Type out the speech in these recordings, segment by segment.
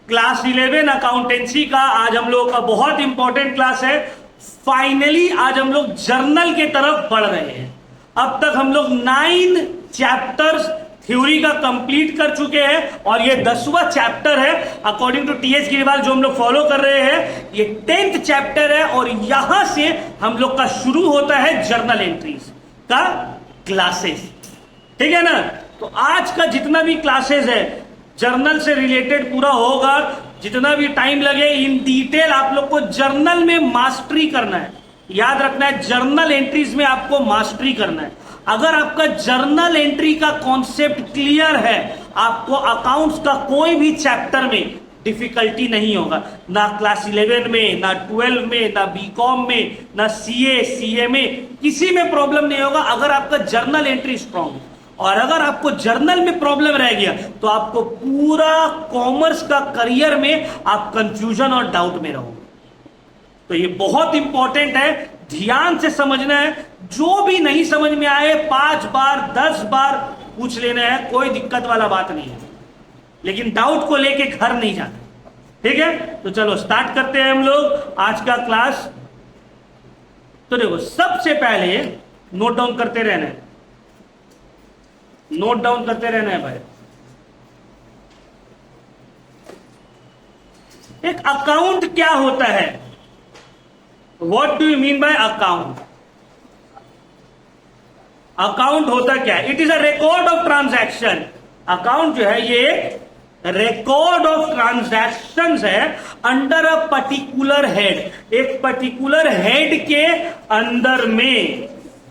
Class 11 accountancy का आज हम लोगों का बहुत इंपॉर्टेंट क्लास है। फाइनली आज हम लोग जर्नल के तरफ बढ़ रहे हैं। अब तक हम लोग 9 चैप्टर्स थ्योरी का कंप्लीट कर चुके हैं और ये 10वां चैप्टर है अकॉर्डिंग टू टीएच गिरिवाल जो हम लोग फॉलो कर रहे हैं। ये 10th चैप्टर है और यहां से हम लोग का शुरू होता है जर्नल एंट्रीज का क्लासेस। ठीक है ना। तो आज का जितना भी क्लासेस है जर्नल से रिलेटेड पूरा होगा। जितना भी टाइम लगे इन डिटेल आप लोग को जर्नल में मास्टरी करना है। याद रखना है जर्नल एंट्रीज में आपको मास्टरी करना है। अगर आपका जर्नल एंट्री का कॉन्सेप्ट क्लियर है आपको अकाउंट्स का कोई भी चैप्टर में डिफिकल्टी नहीं होगा। ना क्लास 11 में, ना 12 में, ना बीकॉम में, ना सीए सीए में, किसी में प्रॉब्लम नहीं होगा अगर आपका जर्नल एंट्री स्ट्रांग है। और अगर आपको जर्नल में प्रॉब्लम रह गया तो आपको पूरा कॉमर्स का करियर में आप कंफ्यूजन और डाउट में रहोगे। तो ये बहुत इंपॉर्टेंट है, ध्यान से समझना है। जो भी नहीं समझ में आए 5 बार 10 बार पूछ लेना है, कोई दिक्कत वाला बात नहीं है। लेकिन डाउट को लेके घर नहीं जाना। ठीक है। तो चलो स्टार्ट करते हैं हम लोग आज का क्लास। तो देखो सबसे पहले नोट डाउन करते रहना है, नोट डाउन करते रहना है भाई। एक अकाउंट क्या होता है? What do you mean by account? Account होता क्या? It is a record of transaction. Account जो है ये रिकॉर्ड ऑफ ट्रांजैक्शंस है अंडर अ पर्टिकुलर हेड, एक पर्टिकुलर हेड के अंदर में।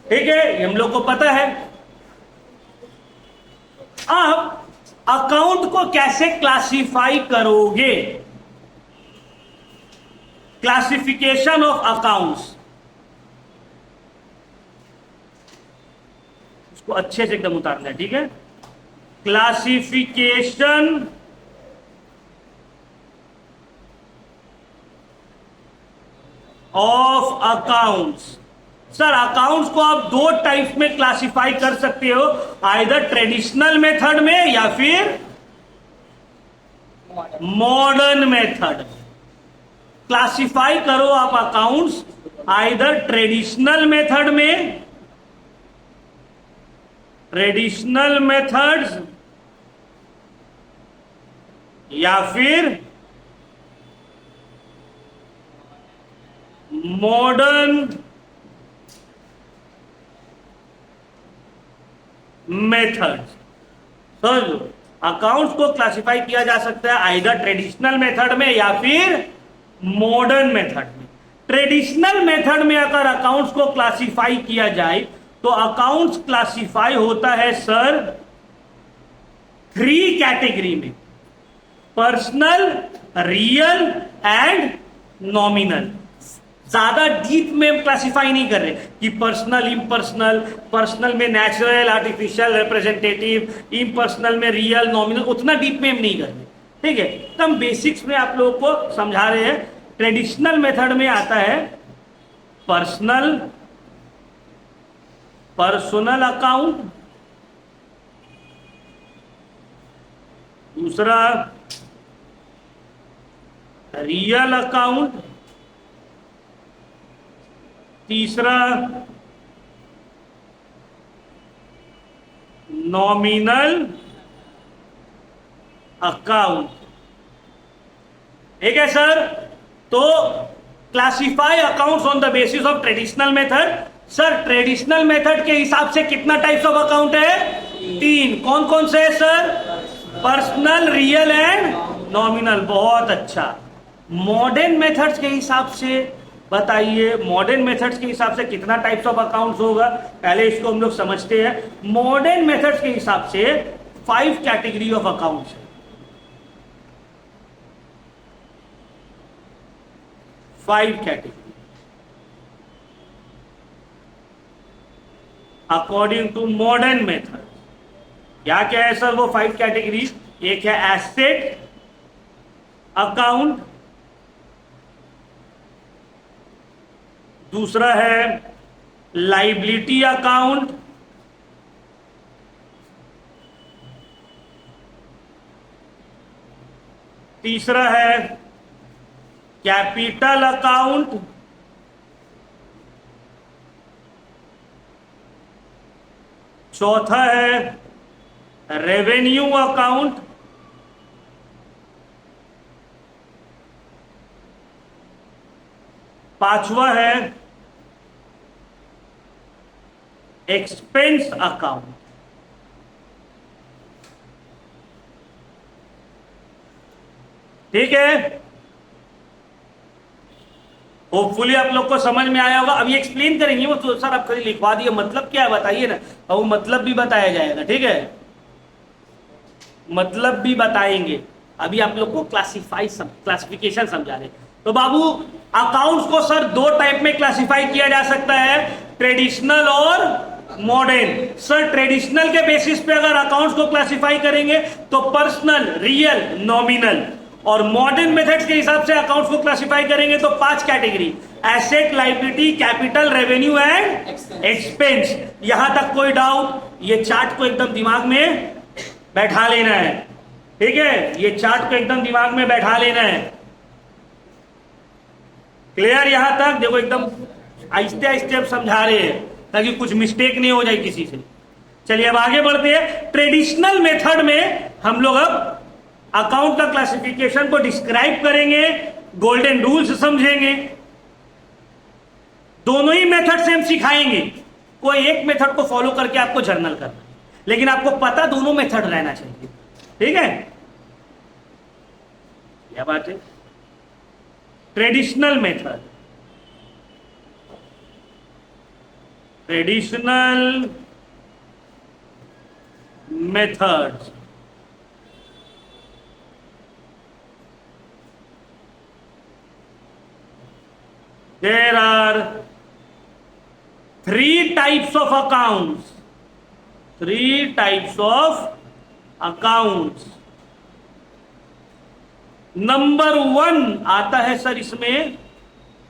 ठीक है, ये हम लोग को पता है। अब अकाउंट को कैसे क्लासिफाई करोगे? क्लासिफिकेशन ऑफ अकाउंट्स, इसको अच्छे से एकदम उतारना है। ठीक है, classification of accounts. Sir accounts को आप 2 टाइप्स में क्लासिफाई कर सकते हो, आइदर ट्रेडिशनल मेथड में या फिर मॉडर्न मेथड। क्लासिफाई करो आप अकाउंट्स आइदर ट्रेडिशनल मेथड में, ट्रेडिशनल मेथड्स, या फिर मॉडर्न मेथड्स। समझो, अकाउंट्स को क्लासिफाई किया जा सकता है आइदर ट्रेडिशनल मेथड में या फिर मॉडर्न मेथड में। ट्रेडिशनल मेथड में अगर अकाउंट्स को क्लासिफाई किया जाए तो अकाउंट्स क्लासिफाई होता है सर 3 कैटेगरी में, पर्सनल, रियल एंड नॉमिनल। ज्यादा डीप में क्लासिफाई नहीं कर रहे कि पर्सनल इम्पर्सनल, पर्सनल में नेचुरल आर्टिफिशियल रिप्रेजेंटेटिव, इम्पर्सनल में रियल नॉमिनल, उतना डीप में हम नहीं कर रहे। ठीक है, तो हम बेसिक्स में आप लोगों को समझा रहे हैं। ट्रेडिशनल मेथड में आता है पर्सनल, पर्सनल अकाउंट, दूसरा रियल अकाउंट, तीसरा नॉमिनल अकाउंट। ठीक है सर। तो classify accounts on the basis of traditional method. Sir traditional method के हिसाब से कितना टाइप्स ऑफ अकाउंट है? 3। कौन कौन से है sir? Personal, real and nominal. बहुत अच्छा। मॉडर्न मेथड्स के हिसाब से बताइए, मॉडर्न मेथड्स के हिसाब से कितना टाइप्स ऑफ अकाउंट्स होगा? पहले इसको हम लोग समझते हैं। मॉडर्न मेथड्स के हिसाब से 5 कैटेगरी ऑफ अकाउंट्स है। 5 category according to modern method. क्या क्या है सर वो 5 कैटेगरी? एक है एसेट अकाउंट, दूसरा है लाइबिलिटी अकाउंट, तीसरा है कैपिटल अकाउंट, चौथा है रेवेन्यू अकाउंट, पांचवा है एक्सपेंस अकाउंट। ठीक है, होपफुली आप लोग को समझ में आया होगा। अभी एक्सप्लेन करेंगे वो, तो सर आप खाली लिखवा दिए, मतलब क्या है बताइए ना, और वो मतलब भी बताया जाएगा। ठीक है, मतलब भी बताएंगे। अभी आप लोग को क्लासिफिकेशन समझा रहे। तो बाबू अकाउंट्स को सर दो टाइप में क्लासिफाई किया जा सकता है, ट्रेडिशनल और मॉडर्न। सर ट्रेडिशनल के बेसिस पे अगर अकाउंट्स को क्लासिफाई करेंगे तो पर्सनल, रियल, नॉमिनल, और मॉडर्न मेथड्स के हिसाब से अकाउंट्स को क्लासिफाई करेंगे तो 5 category, asset, liability, capital, revenue and expense. यहां तक कोई डाउट? ये चार्ट को एकदम दिमाग में बैठा लेना है। ठीक है, ये चार्ट को एकदम दिमाग में बैठा लेना है। क्लियर? यहां तक देखो, एकदम आहिस्ते आहिस्ते अब समझा रहे हैं ताकि कुछ मिस्टेक नहीं हो जाए किसी से। चलिए अब आगे बढ़ते हैं। ट्रेडिशनल मेथड में हम लोग अब अकाउंट का क्लासिफिकेशन को डिस्क्राइब करेंगे, गोल्डन रूल्स समझेंगे। दोनों ही मेथड से हम सिखाएंगे, कोई एक मेथड को फॉलो करके आपको जर्नल करना, लेकिन आपको पता दोनों मेथड रहना चाहिए। ठीक है, क्या बात है? Traditional method, traditional methods, there are 3 types of accounts, 3 types of accounts। Number 1 आता है सर इसमें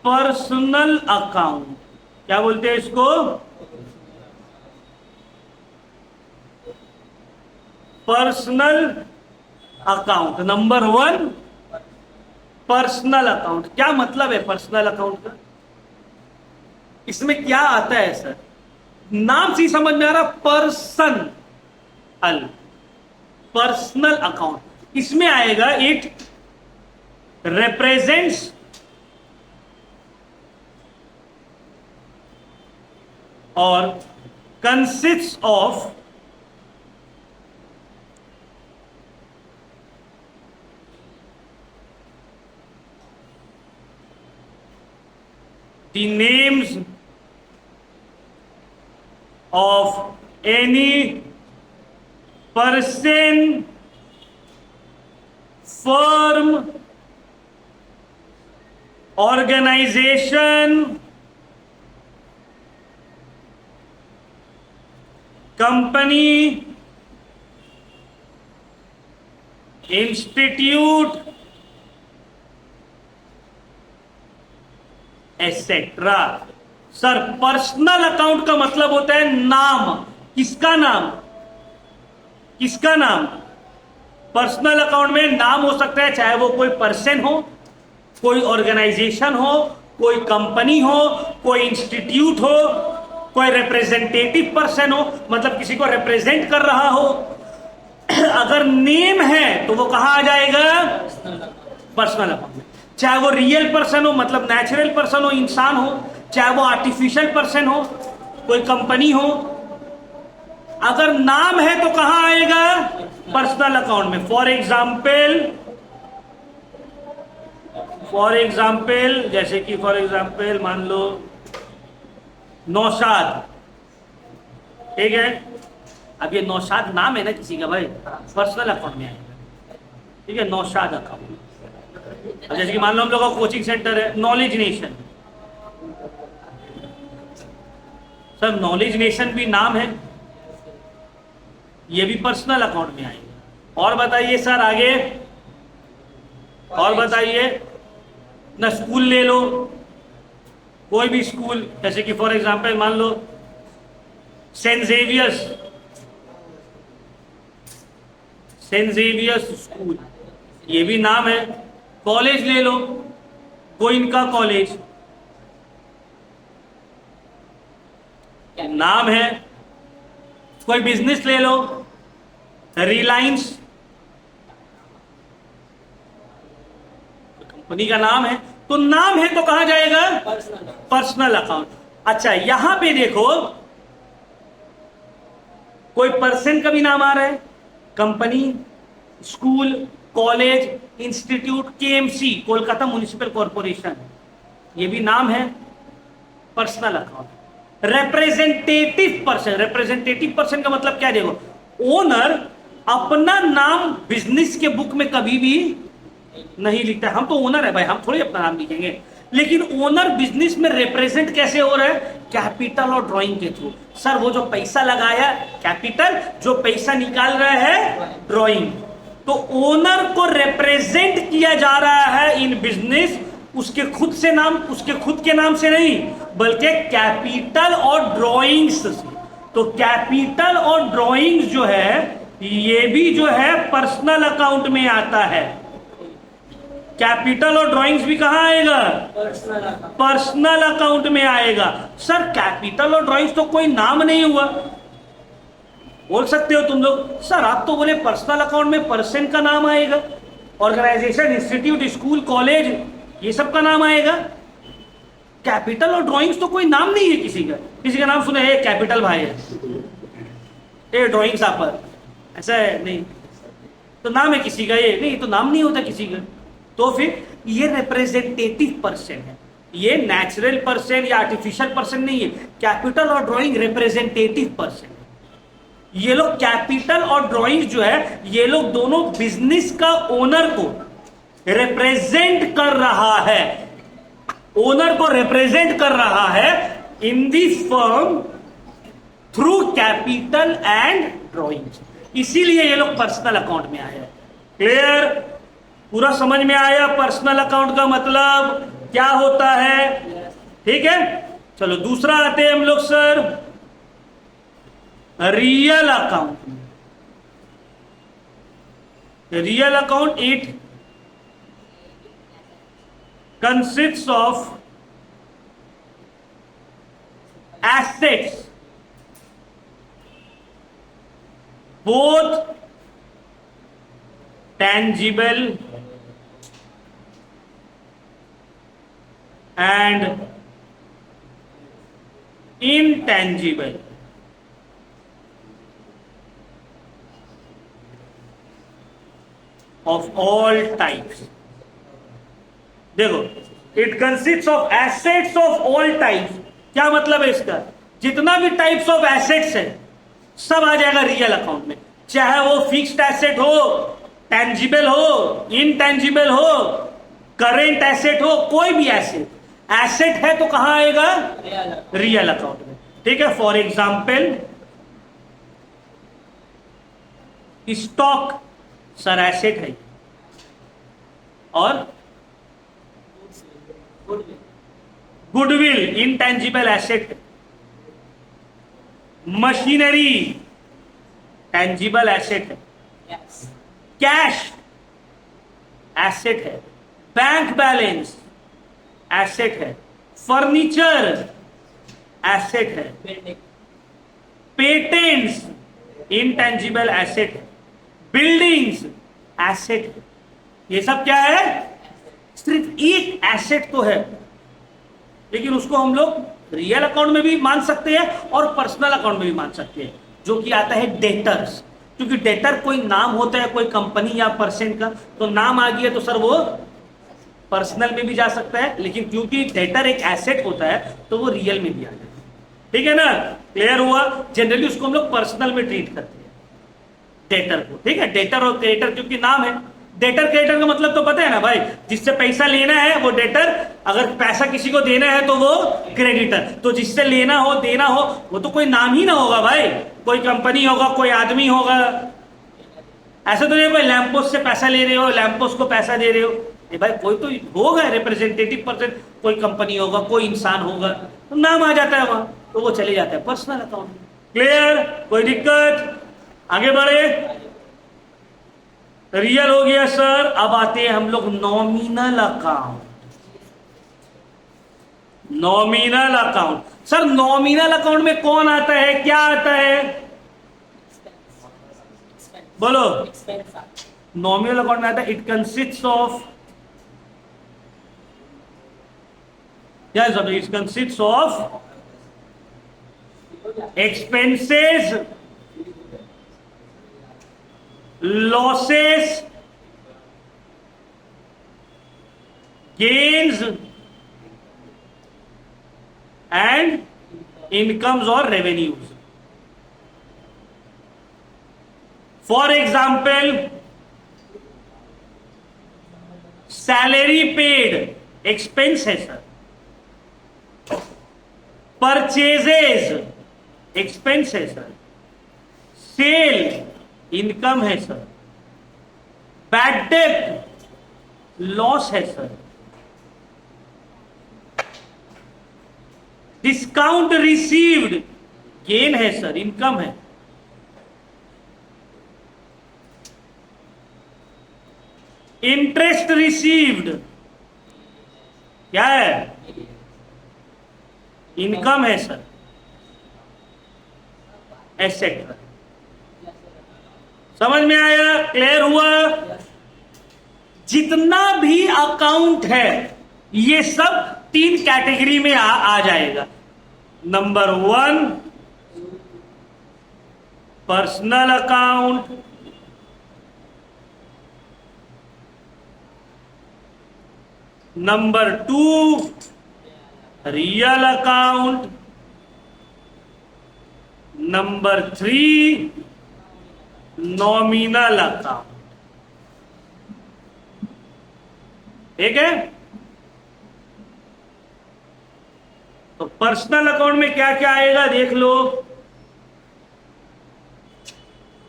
पर्सनल अकाउंट। क्या बोलते हैं इसको? Personal account. Number 1 personal account. क्या मतलब है पर्सनल अकाउंट का? इसमें क्या आता है सर? नाम से समझ में आ रहा, पर्सनल अकाउंट। इसमें आएगा it represents or consists of the names of any person, firm, organization, company, institute, etcetera. Sir personal account का मतलब होता है नाम। किसका नाम? किसका नाम? पर्सनल अकाउंट में नाम हो सकता है, चाहे वो कोई पर्सन हो, कोई ऑर्गेनाइजेशन हो, कोई कंपनी हो, कोई इंस्टीट्यूट हो, कोई रिप्रेजेंटेटिव पर्सन हो, मतलब किसी को रिप्रेजेंट कर रहा हो। अगर नेम है तो वो कहां आ जाएगा? पर्सनल अकाउंट में। चाहे वो रियल पर्सन हो, मतलब नेचुरल पर्सन हो, इंसान हो, चाहे वो आर्टिफिशियल पर्सन हो, कोई कंपनी हो, अगर नाम है तो कहां आएगा? पर्सनल अकाउंट में। फॉर एग्जाम्पल जैसे कि फॉर एग्जाम्पल मान लो नौशाद। ठीक है, अब ये नौशाद नाम है ना किसी का, भाई पर्सनल अकाउंट में आएगा। ठीक है, नौशाद अकाउंट। अब जैसे कि मान लो हम लोग का कोचिंग सेंटर है knowledge nation. Sir knowledge nation भी नाम है, ये भी पर्सनल अकाउंट में आएगा। और बताइए सर आगे, और बताइए ना। स्कूल ले लो, कोई भी स्कूल, जैसे कि फॉर एग्जांपल मान लो सेंट जेवियर्स स्कूल। ये भी नाम है। कॉलेज ले लो, गोइनका कॉलेज नाम है। कोई बिजनेस ले लो, रिलायंस कंपनी का नाम है। तो नाम है तो कहां जाएगा? Personal account. अच्छा, यहां पे देखो कोई पर्सन का भी नाम आ रहा है, company, school, college, institute, KMC Kolkata municipal corporation, ये भी नाम है, पर्सनल अकाउंट। रिप्रेजेंटेटिव पर्सन का मतलब क्या? देखो, ओनर अपना नाम बिजनेस के बुक में कभी भी नहीं लिखता। हम तो ओनर है भाई, हम थोड़ी अपना नाम लिखेंगे। लेकिन ओनर बिजनेस में रिप्रेजेंट कैसे हो रहा है? कैपिटल और ड्राइंग के थ्रू। सर वो जो पैसा लगाया कैपिटल, जो पैसा निकाल रहा है ड्राइंग। तो ओनर को रिप्रेजेंट किया जा रहा है इन बिजनेस, उसके खुद से नाम, उसके खुद के नाम से नहीं, बल्कि कैपिटल और ड्राइंग्स से। तो कैपिटल और ड्राइंग्स जो है ये भी जो है पर्सनल अकाउंट में आता है। कैपिटल और ड्राइंग्स भी कहां आएगा? पर्सनल अकाउंट में आएगा। सर कैपिटल और ड्राइंग्स तो कोई नाम नहीं हुआ। बोल सकते हो तुम लोग, सर आप तो बोले पर्सनल अकाउंट में पर्सन का नाम आएगा, ऑर्गेनाइजेशन, इंस्टीट्यूट, स्कूल, कॉलेज, ये सब का नाम आएगा। कैपिटल और ड्राइंग्स तो कोई नाम नहीं है किसी का। किसी का नाम सुने, हे कैपिटल भाई है, ये ड्राइंग्स आप, ऐसा है नहीं, तो नाम है किसी का, ये नहीं तो नाम नहीं होता किसी का। तो फिर ये रिप्रेजेंटेटिव पर्सन है, ये नेचुरल पर्सन या आर्टिफिशियल पर्सन नहीं है। कैपिटल और ड्राइंग रिप्रेजेंटेटिव पर्सन है। ये लोग कैपिटल और ड्राइंग जो है, ये लोग दोनों बिजनेस का ओनर को रिप्रेजेंट कर रहा है, ओनर को रिप्रेजेंट कर रहा है in the firm through capital and drawing. इसीलिए ये लोग पर्सनल अकाउंट में आए हैं। क्लियर? पूरा समझ में आया पर्सनल अकाउंट का मतलब क्या होता है? ठीक है, चलो दूसरा आते हैं हम लोग sir real account. Real account it consists of assets, both tangible and intangible, of all types। देखो, it consist of assets of all types. क्या मतलब है इसका? जितना भी टाइप्स ऑफ एसेट्स है सब आ जाएगा रियल अकाउंट में, चाहे वो फिक्स्ड एसेट हो, टेंजिबल हो, इनटेंजिबल हो, करेंट एसेट हो, कोई भी एसेट। एसेट है तो कहां आएगा? रियल अकाउंट में। ठीक है, for example stock sir asset है, और goodwill intangible asset, machinery tangible asset है, कैश एसेट है, बैंक बैलेंस एसेट है, फर्नीचर एसेट है, पेटेंट्स इनटेंजिबल एसेट है, बिल्डिंग्स एसेट है। ये सब क्या है? सिर्फ एक एसेट तो है, लेकिन उसको हम लोग रियल अकाउंट में भी मान सकते हैं और पर्सनल अकाउंट में भी मान सकते हैं, जो कि आता है डेटर्स। क्योंकि डेटर कोई नाम होता है, कोई कंपनी या पर्सन का, तो नाम आ गया तो सर वो पर्सनल में भी जा सकता है, लेकिन क्योंकि डेटर एक एसेट होता है तो वो रियल में भी आ जाता है। ठीक है ना? क्लियर हुआ? जनरली उसको हम लोग पर्सनल में ट्रीट करते हैं डेटर को। ठीक है, डेटर और क्रेडिटर क्योंकि नाम है। डेटर क्रेडिटर का मतलब तो पता है ना भाई, जिससे पैसा लेना है वो डेटर, अगर पैसा किसी को देना है तो वो क्रेडिटर। तो जिससे लेना हो, देना हो, वो तो कोई नाम ही ना होगा भाई, कोई कंपनी होगा, कोई आदमी होगा। ऐसा तो नहीं भाई लैंपोस से पैसा ले रहे हो, लैंपोस को पैसा दे रहे हो, ये भाई कोई तो होगा रिप्रेजेंटेटिव पर्सन, कोई कंपनी होगा, कोई इंसान होगा, तो नाम आ जाता है वहां, तो वो चले जाता है पर्सनल अकाउंट में। क्लियर? कोई दिक्कत? आगे बढ़े। रियल हो गया सर। अब आते हैं हम लोग nominal account. Nominal account sir, nominal account में कौन आता है, क्या आता है, बोलो। नॉमिनल अकाउंट में आता है, इट कंसिस्ट ऑफ, क्या सब, it consist of expenses, losses, gains and incomes और revenues. For example, salary paid expense है सर, परचेजेस एक्सपेंस है सर, सेल इनकम है सर, बैड डेट लॉस है सर, डिस्काउंट रिसीव्ड गेन है sir, income है, interest received क्या है, income है सर, एसेट्रा। समझ में आया, क्लियर हुआ? जितना भी अकाउंट है ये सब 3 कैटेगरी में आ जाएगा। Number 1 personal account, number 2 real account, number 3 nominal account. ठीक है? तो पर्सनल अकाउंट में क्या क्या आएगा देख लो।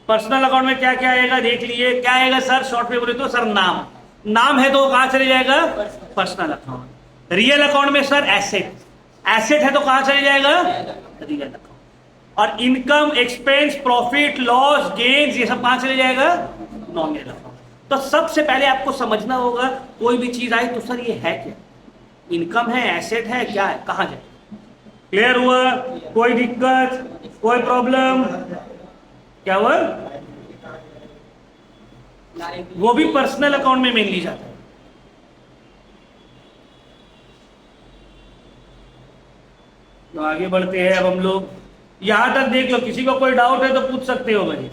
पर्सनल अकाउंट में क्या क्या आएगा देख लिए। क्या आएगा सर, शॉर्ट में बोले तो सर नाम, नाम है तो कहां चले जाएगा, पर्सनल अकाउंट। रियल अकाउंट में सर एसेट, एसेट है तो कहां चले जाएगा, रियल अकाउंट। और income, expense, profit, loss, gains, ये सब कहां चले जाएगा, नॉमिनल अकाउंट। तो सबसे पहले आपको समझना होगा, कोई भी चीज आई तो सर ये है क्या, इनकम है, एसेट है, क्या है, कहां जाए। क्लियर हुआ? कोई दिक्कत, कोई प्रॉब्लम? क्या हुआ? वो भी पर्सनल अकाउंट में मेनली जाता है। तो आगे बढ़ते हैं अब हम लोग। यहां तक देख लो, किसी को कोई डाउट है तो पूछ सकते हो भाई।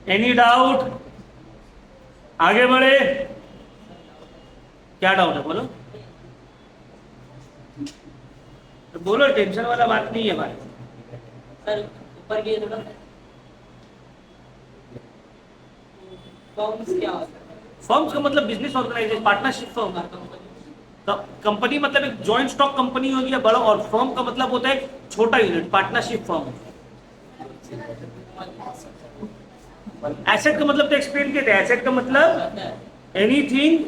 Any doubt? आगे बढ़े। क्या डाउट है, बोलो। तो बोलो, टेंशन वाला बात नहीं है भाई। सर ऊपर के थोड़ा फॉर्म्स क्या होता है? फर्म्स का मतलब business organisation, partnership firm. Company मतलब एक जॉइंट स्टॉक कंपनी होगी या बड़ा, और फर्म का मतलब होता है छोटा यूनिट, पार्टनरशिप फर्म। एसेट का मतलब तो एक्सप्लेन किया था। एसेट का मतलब anything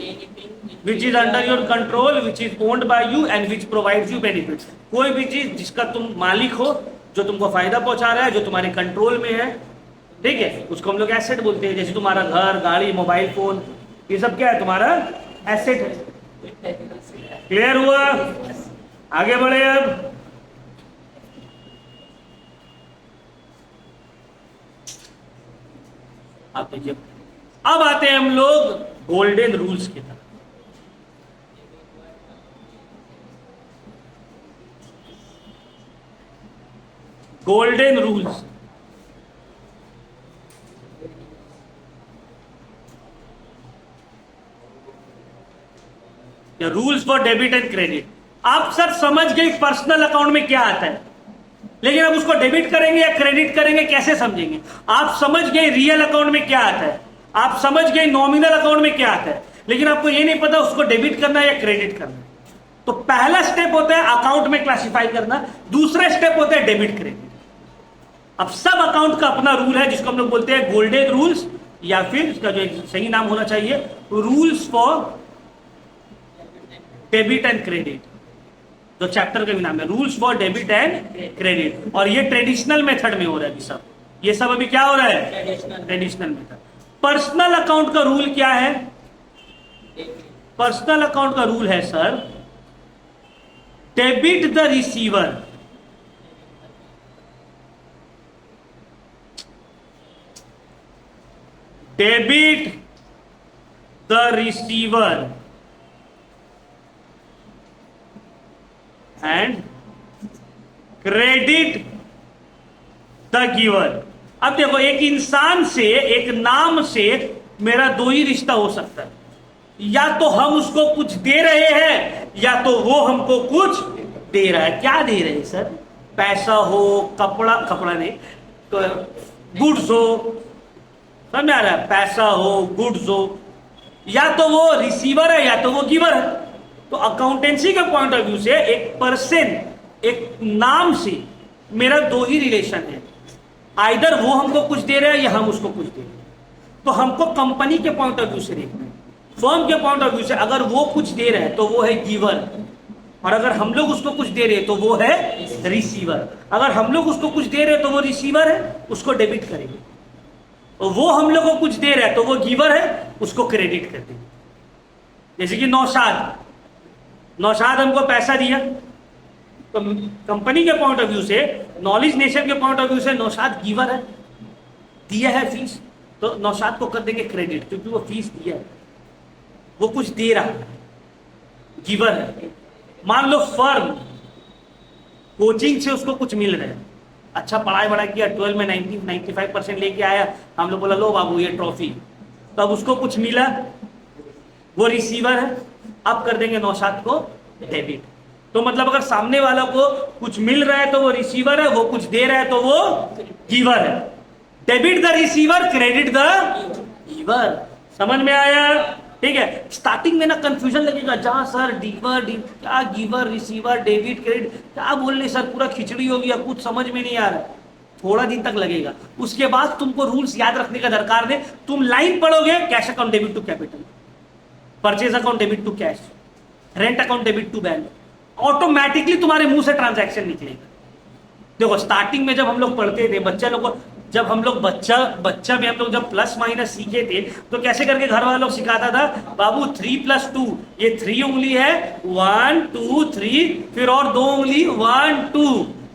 which is under your control, which is owned by you and which provides you benefits. कोई भी चीज जिसका तुम मालिक हो, जो तुमको फायदा पहुंचा रहा है, जो तुम्हारे कंट्रोल में है, ठीक है, उसको हम लोग एसेट बोलते हैं। जैसे तुम्हारा घर, गाड़ी, मोबाइल फोन, ये सब क्या है, तुम्हारा एसेट है। क्लियर हुआ? आगे बढ़े अब। आप देखिए, अब आते हैं हम लोग गोल्डन रूल्स की तरफ। गोल्डन रूल्स, या rules for debit and credit. आप सर समझ गए पर्सनल अकाउंट में क्या आता है, लेकिन अब उसको डेबिट करेंगे या क्रेडिट करेंगे कैसे समझेंगे। आप समझ गए रियल अकाउंट में क्या आता है, आप समझ गए नॉमिनल अकाउंट में क्या आता है, लेकिन आपको ये नहीं पता उसको डेबिट करना है या क्रेडिट करना है। तो पहला स्टेप होता है अकाउंट में क्लासिफाई करना, दूसरा स्टेप होता है डेबिट क्रेडिट। अब सब अकाउंट का अपना रूल है, जिसको हम लोग बोलते हैं गोल्डन रूल्स, या फिर इसका जो सही नाम होना चाहिए rules for debit and credit. जो चैप्टर का भी नाम है, rules for debit and credit. और ये ट्रेडिशनल मेथड में हो रहा है अभी सब, ये सब अभी क्या हो रहा है, ट्रेडिशनल मेथड। पर्सनल अकाउंट का रूल क्या है? पर्सनल अकाउंट का रूल है sir, debit the receiver, debit the receiver and credit the giver. अब देखो, एक इंसान से, एक नाम से मेरा दो ही रिश्ता हो सकता है, या तो हम उसको कुछ दे रहे हैं या तो वो हमको कुछ दे रहा है। क्या दे रहे हैं सर? पैसा हो, कपड़ा नहीं तो गुड्स हो, समझ में आ रहा है? पैसा हो, गुड्स हो, या तो वो रिसीवर है या तो वो गिवर है। तो अकाउंटेंसी के पॉइंट ऑफ व्यू से एक पर्सन, एक नाम से मेरा दो ही रिलेशन है, आइदर वो हमको कुछ दे रहा है या हम उसको कुछ दे रहे हैं। तो हमको कंपनी के पॉइंट ऑफ व्यू से देखना है, फर्म के पॉइंट ऑफ व्यू से, अगर वो कुछ दे रहा है तो वो है गिवर, और अगर हम लोग उसको कुछ दे रहे हैं तो वो है रिसीवर। अगर हम लोग उसको कुछ दे रहे हैं तो वो रिसीवर है, उसको डेबिट करेंगे, और वो हम लोग को कुछ दे रहा है तो वो गिवर है, उसको क्रेडिट कर देंगे। जैसे कि नौशाद हमको पैसा दिया, तो कंपनी के पॉइंट ऑफ व्यू से, नॉलेज नेशन के पॉइंट ऑफ व्यू से नौशाद गिवर है, दिया है फीस, तो नौशाद को कर देंगे क्रेडिट, क्योंकि वो फीस दिया है, वो कुछ दे रहा है, गिवर है। मान लो फर्म कोचिंग से उसको कुछ मिल रहा है, अच्छा पढ़ाई किया, 12 में 95% लेके आया, हम लोग बोला लो बाबू ये ट्रॉफी, तो अब उसको कुछ मिला, वो रिसीवर है, अब कर देंगे नौशाद को डेबिट। तो मतलब अगर सामने वाला को कुछ मिल रहा है तो वो रिसीवर है, वो कुछ दे रहा है तो वो गिवर है। Debit the receiver, credit the giver. समझ में आया? ठीक है। स्टार्टिंग में ना कंफ्यूजन लगेगा, जहां सर गिवर क्या, गिवर, रिसीवर, डेबिट, क्रेडिट क्या बोल रहे सर, पूरा खिचड़ी हो गया, कुछ समझ में नहीं आ रहा। थोड़ा दिन तक लगेगा, उसके बाद तुमको रूल्स याद रखने का दरकार नहीं। तुम लाइन पढ़ोगे, cash account debit to capital, purchase account debit to cash, rent account debit to bank, automatically तुम्हारे मुंह से ट्रांजैक्शन निकलेगा। देखो स्टार्टिंग में जब हम लोग पढ़ते थे, बच्चा लोग को, जब हम लोग बच्चा में हम लोग जब प्लस माइनस सीखे थे, तो कैसे करके घर वालों सिखाता था, बाबू 3+2, ये 3 उंगली है, 1 2 3, फिर और 2 उंगली 1 2,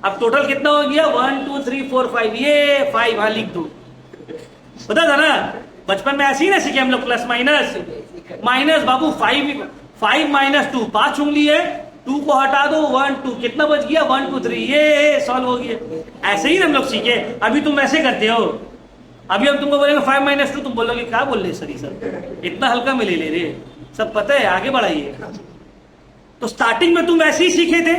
अब टोटल कितना हो गया, 1 2 3 4 5, ये 5, हाँ लिख दो। पता था ना, बचपन में ऐसे ही ना सीखे हम लोग, प्लस माइनस माइनस, बाबू 5 -2, 5 उंगली है, 2 को हटा दो, 1 2, कितना बच गया, 1 2 3, ये सॉल्व हो गया। ऐसे ही हम लोग सीखे। अभी तुम ऐसे करते हो, अभी हम तुमको बोलेंगे 5 - 2, तुम बोलोगे क्या बोल रहे सर, इतना हल्का में ले ले रहे, सब पता है, आगे बढ़ाइए। तो स्टार्टिंग में तुम ऐसे ही सीखे थे,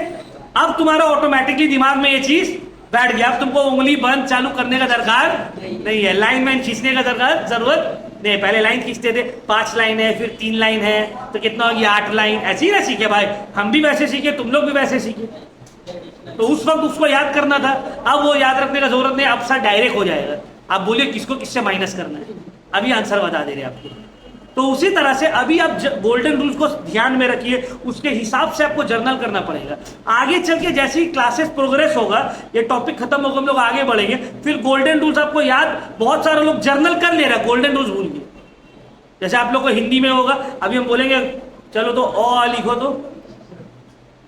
अब तुम्हारा ऑटोमेटिकली दिमाग में ये चीज बैठ गया। अब तुमको उंगली बंद चालू करने का दरकार नहीं है, लाइन मैन खींचने का दरकार जरूरत नहीं। पहले लाइन खींचते थे, 5 लाइन है, फिर 3 लाइन है, तो कितना हो गया, 8 लाइन। ऐसे ही ना सीखे भाई, हम भी वैसे सीखे, तुम लोग भी वैसे सीखे। तो उस वक्त उसको याद करना था, अब वो याद रखने का जरूरत नहीं, अब सर डायरेक्ट हो जाएगा। आप बोलिए किसको किससे माइनस करना है, अभी आंसर बता दे रहे आपको। तो उसी तरह से अभी आप गोल्डन रूल्स को ध्यान में रखिए, उसके हिसाब से आपको जर्नल करना पड़ेगा। आगे चल के जैसे ही क्लासेस प्रोग्रेस होगा, ये टॉपिक खत्म होगा, हम लोग आगे बढ़ेंगे, फिर गोल्डन रूल्स आपको याद, बहुत सारे लोग जर्नल कर ले रहे हैं, गोल्डन रूल्स भूल गए। जैसे आप लोग को हिंदी में होगा, अभी हम बोलेंगे चलो तो अ लिखो, तो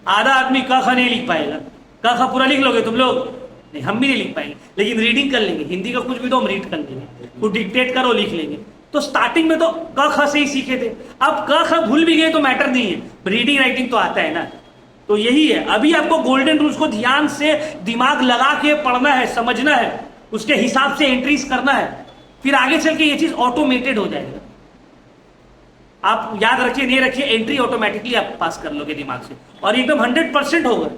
आधा आदमी क ख नहीं लिख पाएगा, क ख पूरा लिख लोगे तुम लोग, नहीं हम भी नहीं लिख पाएंगे, लेकिन रीडिंग कर लेंगे। हिंदी का कुछ भी तो हम रीड कर लेंगे, कुछ डिक्टेट करो लिख लेंगे। तो स्टार्टिंग में तो क ख से ही सीखे थे, अब क ख भूल भी गए तो मैटर नहीं है, रीडिंग राइटिंग तो आता है ना। तो यही है, अभी आपको गोल्डन रूल्स को ध्यान से दिमाग लगा के पढ़ना है, समझना है, उसके हिसाब से एंट्रीज करना है, फिर आगे चल के ये चीज ऑटोमेटेड हो जाएगा। आप याद रखिए नहीं रखिए, एंट्री ऑटोमेटिकली आप पास कर लोगे दिमाग से, और एकदम 100% होगा।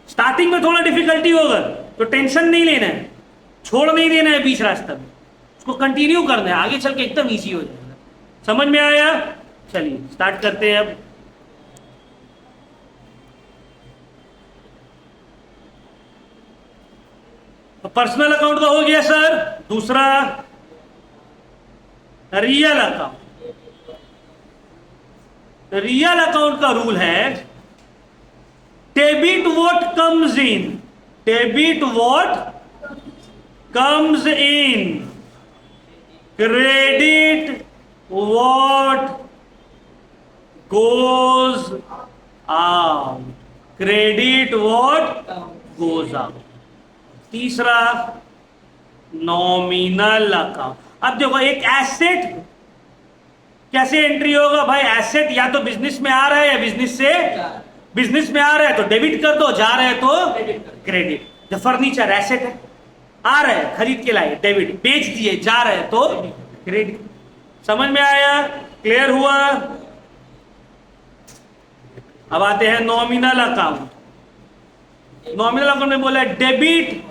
स्टार्टिंग में थोड़ा डिफिकल्टी होगा तो टेंशन नहीं लेना है, छोड़ नहीं देना है बीच रास्ते में, उसको कंटिन्यू करना है, आगे चल के एकदम ईजी हो जाएगा। समझ में आया? चलिए स्टार्ट करते हैं अब। तो पर्सनल अकाउंट का हो गया सर। दूसरा रियल अकाउंट। रियल अकाउंट का रूल है debit what comes in, debit what comes in, credit what goes out, credit what goes out. तीसरा नॉमिनल अकाउंट। अब देखो एक एसेट कैसे एंट्री होगा भाई, एसेट या तो बिजनेस में आ रहा है या बिजनेस में आ रहा है तो डेबिट कर दो, जा रहा है तो क्रेडिट। जब फर्नीचर एसेट है, आ रहा है खरीद के लाए डेबिट, बेच दिए जा रहा है तो क्रेडिट। समझ में आया, क्लियर हुआ। अब आते हैं नॉमिनल अकाउंट। नॉमिनल अकाउंट में बोला है debit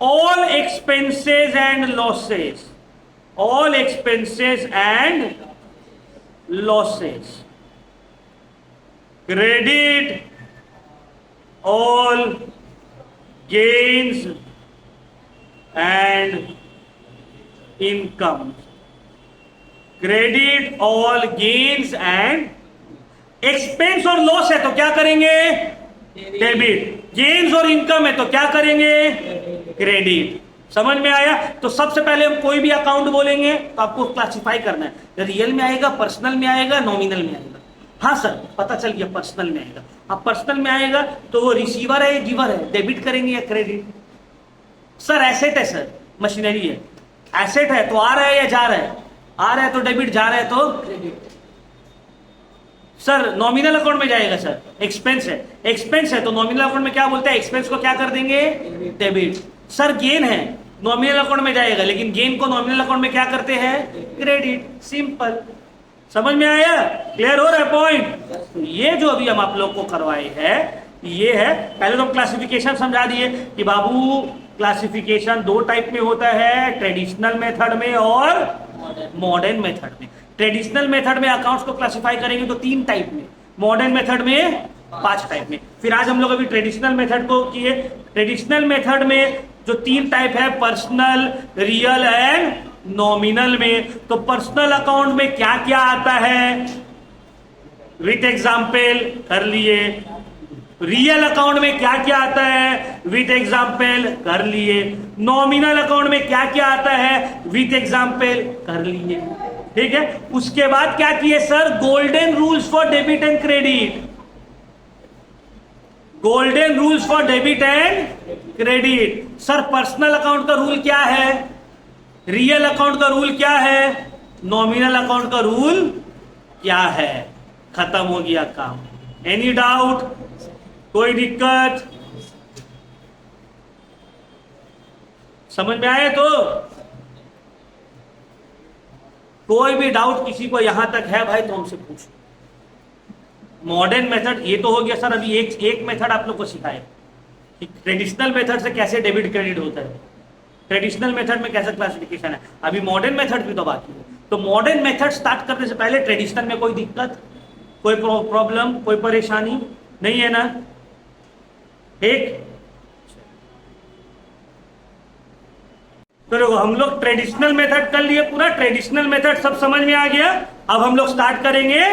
all expenses and losses, all expenses and losses, credit all gains and income, credit all gains and expense और लॉस है तो क्या करेंगे, डेबिट। गेन्स और इनकम है तो क्या करेंगे, क्रेडिट। समझ में आया। तो सबसे पहले हम कोई भी अकाउंट बोलेंगे तो आपको क्लासिफाई करना है, रियल में आएगा, पर्सनल में आएगा, नॉमिनल में आएगा। हाँ सर पता चल गया पर्सनल में आएगा। अब पर्सनल में आएगा तो वो रिसीवर है या गिवर है, डेबिट करेंगे या क्रेडिट। सर एसेट है, सर मशीनरी है, एसेट है तो आ रहा है या जा रहा है, आ रहा है तो डेबिट, जा रहा है तो क्रेडिट। सर नॉमिनल अकाउंट में जाएगा, सर एक्सपेंस है, एक्सपेंस है तो नॉमिनल अकाउंट में क्या बोलते हैं, एक्सपेंस को क्या कर देंगे, डेबिट। सर गेन है, नॉमिनल अकाउंट में जाएगा, लेकिन गेन को नॉमिनल अकाउंट में क्या करते हैं, क्रेडिट। सिंपल। समझ में आया, क्लियर हो रहा है पॉइंट। तो ये जो अभी हम आप लोग को करवाए हैं ये है, पहले तो हम क्लासिफिकेशन समझा दिए कि बाबू क्लासिफिकेशन दो टाइप में होता है, ट्रेडिशनल मेथड में और मॉडर्न मेथड में। ट्रेडिशनल मेथड में अकाउंट्स को क्लासिफाई करेंगे तो 3 टाइप में, मॉडर्न मेथड में 5 टाइप में। फिर आज हम लोग अभी ट्रेडिशनल मेथड को किए। ट्रेडिशनल मेथड में जो 3 टाइप है, पर्सनल, रियल एंड नॉमिनल में। तो पर्सनल अकाउंट में क्या क्या आता है, विथ एग्जाम्पल कर लिए। रियल अकाउंट में क्या क्या आता है, विथ एग्जाम्पल कर लिए। नॉमिनल अकाउंट में क्या क्या आता है, विथ एग्जाम्पल कर लिए। ठीक है, उसके बाद क्या किए sir, golden rules for debit and credit. Golden rules for debit and credit. Sir personal account का रूल क्या है, रियल अकाउंट का रूल क्या है, नॉमिनल अकाउंट का रूल क्या है। खत्म हो गया काम। एनी डाउट, कोई दिक्कत, समझ में आए। तो कोई भी डाउट किसी को यहां तक है भाई तो हमसे पूछो। मॉडर्न मेथड ये तो हो गया सर, अभी एक मेथड आप लोग को सिखाए कि ट्रेडिशनल मेथड से कैसे डेबिट क्रेडिट होता है, ट्रेडिशनल मेथड में कैसा क्लासिफिकेशन है। अभी मॉडर्न मेथड भी तो बाकी है। तो मॉडर्न मेथड स्टार्ट करने से पहले ट्रेडिशनल में कोई दिक्कत, कोई प्रॉब्लम, कोई परेशानी नहीं है ना। ठीक, तो हम लोग ट्रेडिशनल मेथड कर लिए, पूरा ट्रेडिशनल मेथड सब समझ में आ गया। अब हम लोग स्टार्ट करेंगे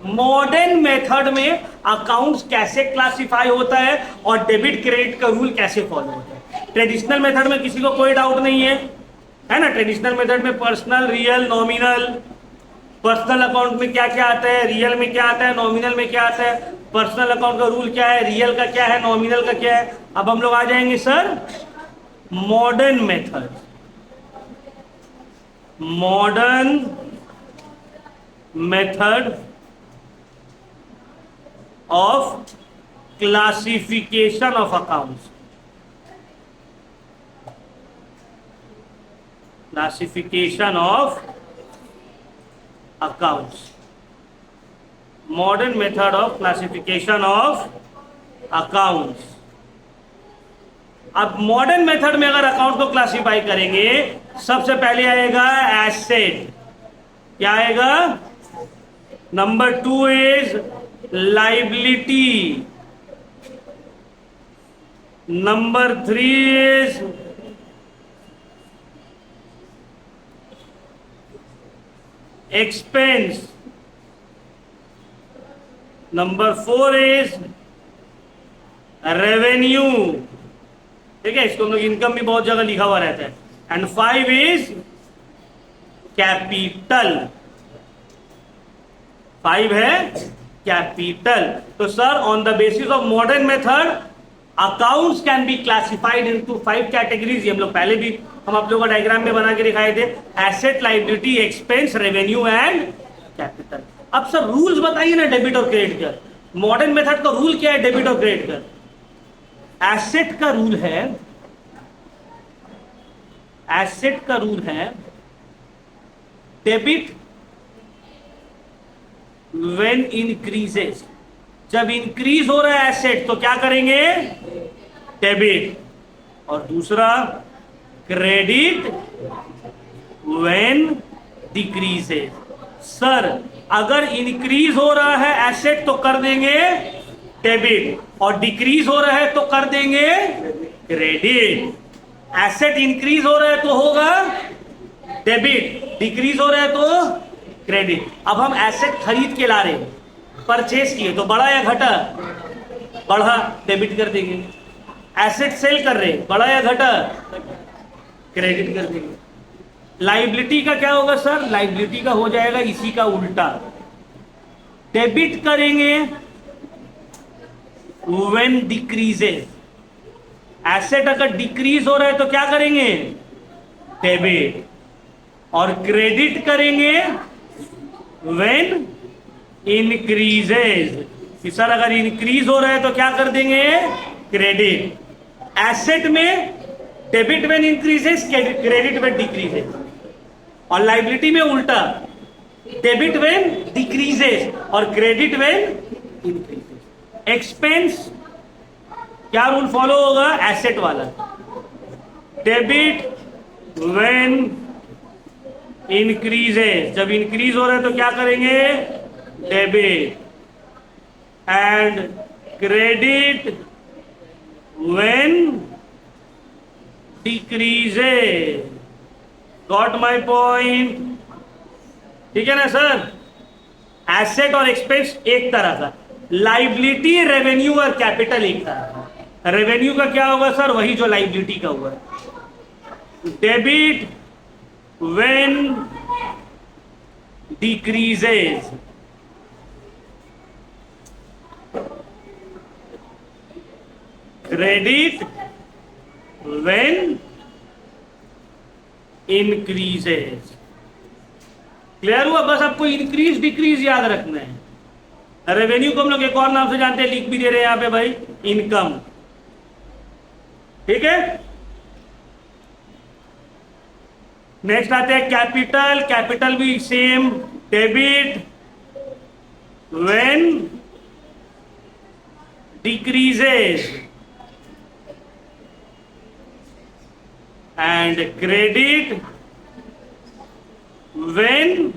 मॉडर्न मेथड में अकाउंट्स कैसे क्लासिफाई होता है और डेबिट क्रेडिट का रूल कैसे फॉलो होता है। ट्रेडिशनल मेथड में किसी को कोई डाउट नहीं है ना। ट्रेडिशनल मेथड में personal, real, nominal. Personal account में क्या क्या आता है, रियल में क्या आता है, नॉमिनल में क्या आता है। पर्सनल अकाउंट का रूल क्या है, रियल का क्या है, नॉमिनल का क्या है। अब हम लोग आ जाएंगे sir modern method. Modern method of classification of accounts. Classification of accounts, modern method of classification of accounts. अब मॉडर्न मेथड में अगर अकाउंट को क्लासिफाई करेंगे, सबसे पहले आएगा एसेट। क्या आएगा, number 2 is liability, number 3 is expense, number 4 is revenue, ठीक है, इसको हम लोग इनकम भी बहुत जगह लिखा हुआ रहता है। एंड 5 इज कैपिटल, 5 है कैपिटल। तो sir on the basis of modern method accounts can be classified into 5 categories. ये हम लोग पहले भी हम आप लोगों को डायग्राम में बना के दिखाए थे, asset, liability, expense, revenue and capital. अब सर रूल्स बताइए ना डेबिट और क्रेडिट का। मॉडर्न मेथड का रूल क्या है डेबिट और क्रेडिट का? एसेट का रूल है, एसेट का रूल है डेबिट व्हेन इंक्रीजेस, जब इंक्रीज हो रहा है एसेट तो क्या करेंगे? डेबिट। और दूसरा क्रेडिट व्हेन डिक्रीजेस। सर अगर इंक्रीज हो रहा है एसेट तो कर देंगे डेबिट, और डिक्रीज हो रहा है तो कर देंगे क्रेडिट। एसेट इंक्रीज हो रहा है तो होगा डेबिट, डिक्रीज हो रहा है तो क्रेडिट। अब हम एसेट खरीद के ला रहे हैं, परचेस किए, तो बढ़ा या घटा? बढ़ा, डेबिट कर देंगे। एसेट सेल कर रहे, बढ़ा या घटा? क्रेडिट कर देंगे। लायबिलिटी का क्या होगा सर? लायबिलिटी का हो जाएगा इसी का उल्टा, डेबिट करेंगे व्हेन डिक्रीजेस। एसेट अगर डिक्रीज हो रहा है तो क्या करेंगे? डेबिट। और क्रेडिट करेंगे व्हेन इंक्रीजेज। सर अगर इंक्रीज हो रहा है तो क्या कर देंगे? क्रेडिट। एसेट में debit when increases, credit when decreases. और लायबिलिटी में उल्टा, डेबिट व्हेन डिक्रीजेज और क्रेडिट व्हेन इंक्रीजेज। एक्सपेंस क्या रूल फॉलो होगा? एसेट वाला, डेबिट व्हेन इंक्रीजेज, जब इंक्रीज हो रहा है तो क्या करेंगे? Debit. And credit when decreases. Got my point? ठीक है ना सर? एसेट और एक्सपेंस एक तरह का, लायबिलिटी, रेवेन्यू और कैपिटल एक तरह का। रेवेन्यू का क्या होगा सर? वही जो लायबिलिटी का हुआ, debit when decreases, credit when increases. Clear हुआ? बस आपको इंक्रीज डिक्रीज याद रखना है। रेवेन्यू को हम लोग एक और नाम से जानते हैं, लिख भी दे रहे हैं यहां पे भाई, इनकम। ठीक है, नेक्स्ट आते हैं कैपिटल। कैपिटल भी same, debit when decreases and credit when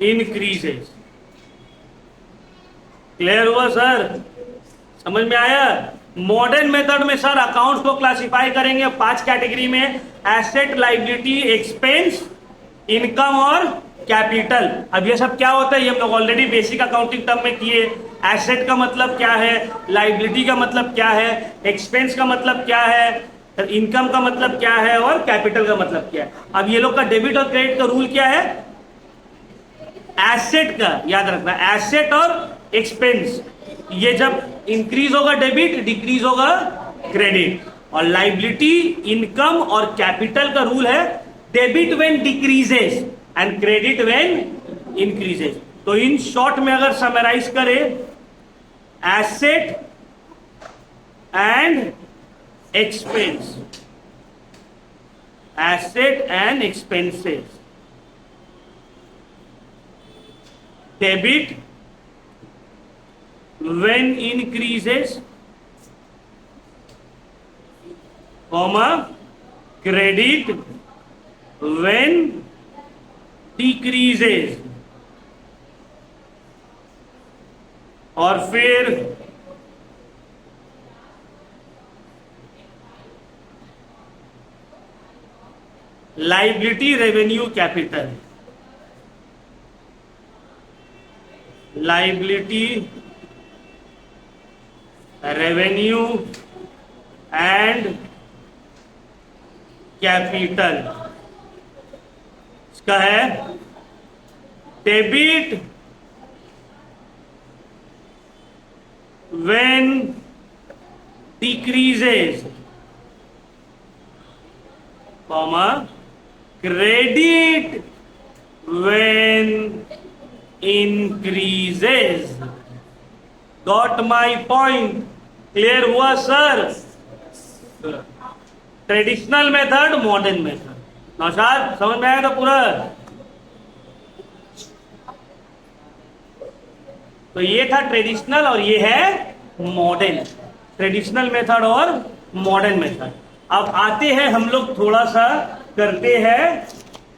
increases. Clear हुआ सर? समझ में आया? मॉडर्न मेथड में सर अकाउंट्स को क्लासिफाई करेंगे 5 कैटेगरी में, एसेट, लायबिलिटी, एक्सपेंस, इनकम और कैपिटल। अब ये सब क्या होता है ये हम लोग ऑलरेडी बेसिक अकाउंटिंग टर्म में किए। एसेट का मतलब क्या है, लायबिलिटी का मतलब क्या है, एक्सपेंस का मतलब क्या है, इनकम का मतलब क्या है और कैपिटल का मतलब क्या है। अब ये लोग का डेबिट और क्रेडिट का रूल क्या है? एसेट का याद रखना, एसेट और एक्सपेंस, ये जब इंक्रीज होगा डेबिट, डिक्रीज होगा क्रेडिट। और लायबिलिटी, इनकम और कैपिटल का रूल है debit when decreases and credit when increases. तो इन शॉर्ट में अगर समराइज करें, asset and expense, asset and expenses, debit when increases, comma, credit when decreases, और फिर liability, revenue, capital. Liability, revenue and capital. इसका है debit when decreases, comma, credit when increases। Got my point? Clear हुआ sir? Traditional method, modern method. Naushad समझ में आया तो पूरा? तो ये था ट्रेडिशनल और ये है मॉडर्न। ट्रेडिशनल मेथड और मॉडर्न मेथड। अब आते हैं हम लोग थोड़ा सा करते हैं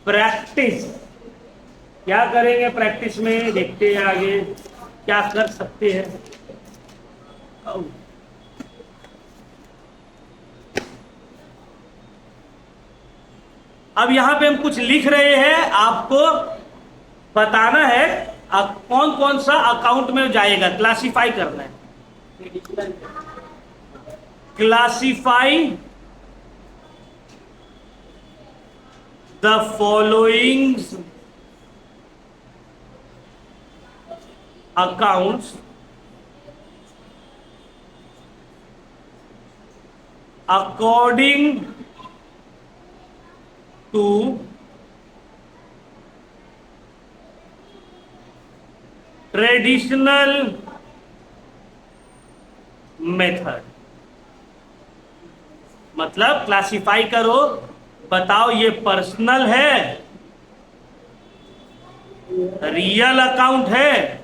प्रैक्टिस। क्या करेंगे प्रैक्टिस में, देखते हैं आगे क्या कर सकते हैं। अब यहां पे हम कुछ लिख रहे हैं, आपको बताना है कौन कौन सा अकाउंट में जाएगा, क्लासिफाई करना है। Classify the following accounts according to traditional method. मतलब क्लासिफाई करो, बताओ ये पर्सनल है, रियल अकाउंट है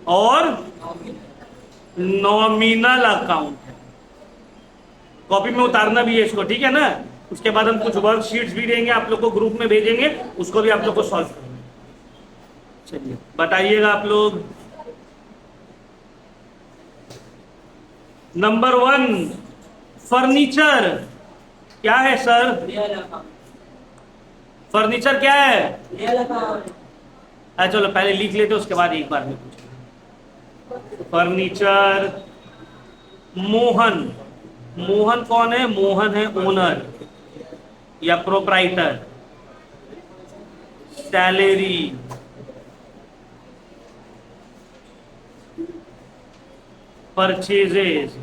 और नॉमिनल अकाउंट है। कॉपी में उतारना भी है इसको, ठीक है ना? उसके बाद हम कुछ वर्कशीट्स भी देंगे आप लोग को, ग्रुप में भेजेंगे, उसको भी आप लोग को सॉल्व करना। चलिए बताइएगा आप लोग। Number 1 furniture. क्या है सर? Real account. फर्नीचर क्या है? Real account. अच्छा चलो पहले लिख लेते उसके बाद एक बार में पूछेंगे। फर्नीचर। मोहन। मोहन कौन है? मोहन है ओनर या proprietor. Salary, purchases,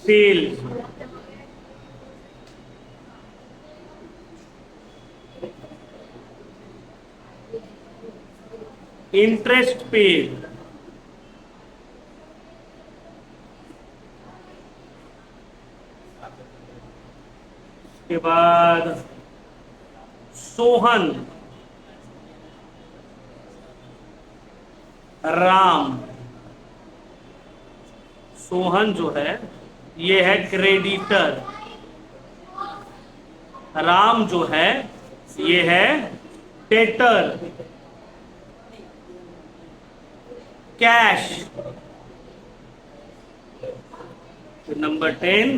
sales, interest paid, के बाद सोहन, राम। सोहन जो है ये है क्रेडिटर, राम जो है ये है debtor. Cash. Number 10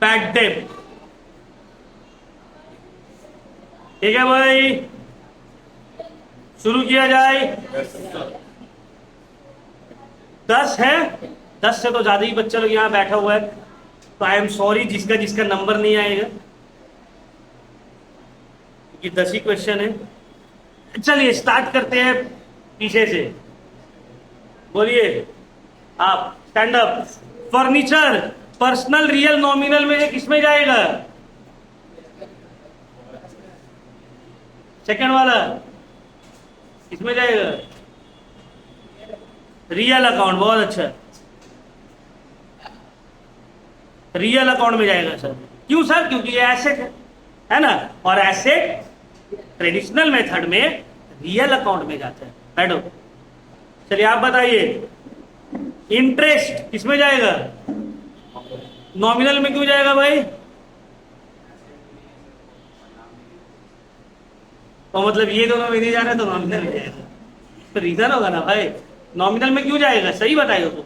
bad debt. ठीक है भाई, शुरू किया जाए। 10 है, 10 से तो ज्यादा ही बच्चा लोग यहां बैठा हुआ है, तो आई एम सॉरी जिसका जिसका नंबर नहीं आएगा, ये 10 ही क्वेश्चन है। चलिए स्टार्ट करते हैं पीछे से। बोलिए आप, stand up. Furniture personal, real, nominal में किसमें जाएगा? सेकंड वाला किसमें जाएगा? Real account. बहुत अच्छा, रियल अकाउंट में जाएगा सर। क्यों सर? क्योंकि ये एसेट है ना, और एसेट ट्रेडिशनल मेथड में रियल अकाउंट में जाता है। बैठो। चलिए आप बताइए, इंटरेस्ट किसमें जाएगा? नॉमिनल में क्यों जाएगा भाई? तो मतलब ये दोनों में नहीं जा रहे तो नॉमिनल में जाएगा। तो रीजन होगा ना भाई, नॉमिनल में क्यों जाएगा, सही बताएगा तुम।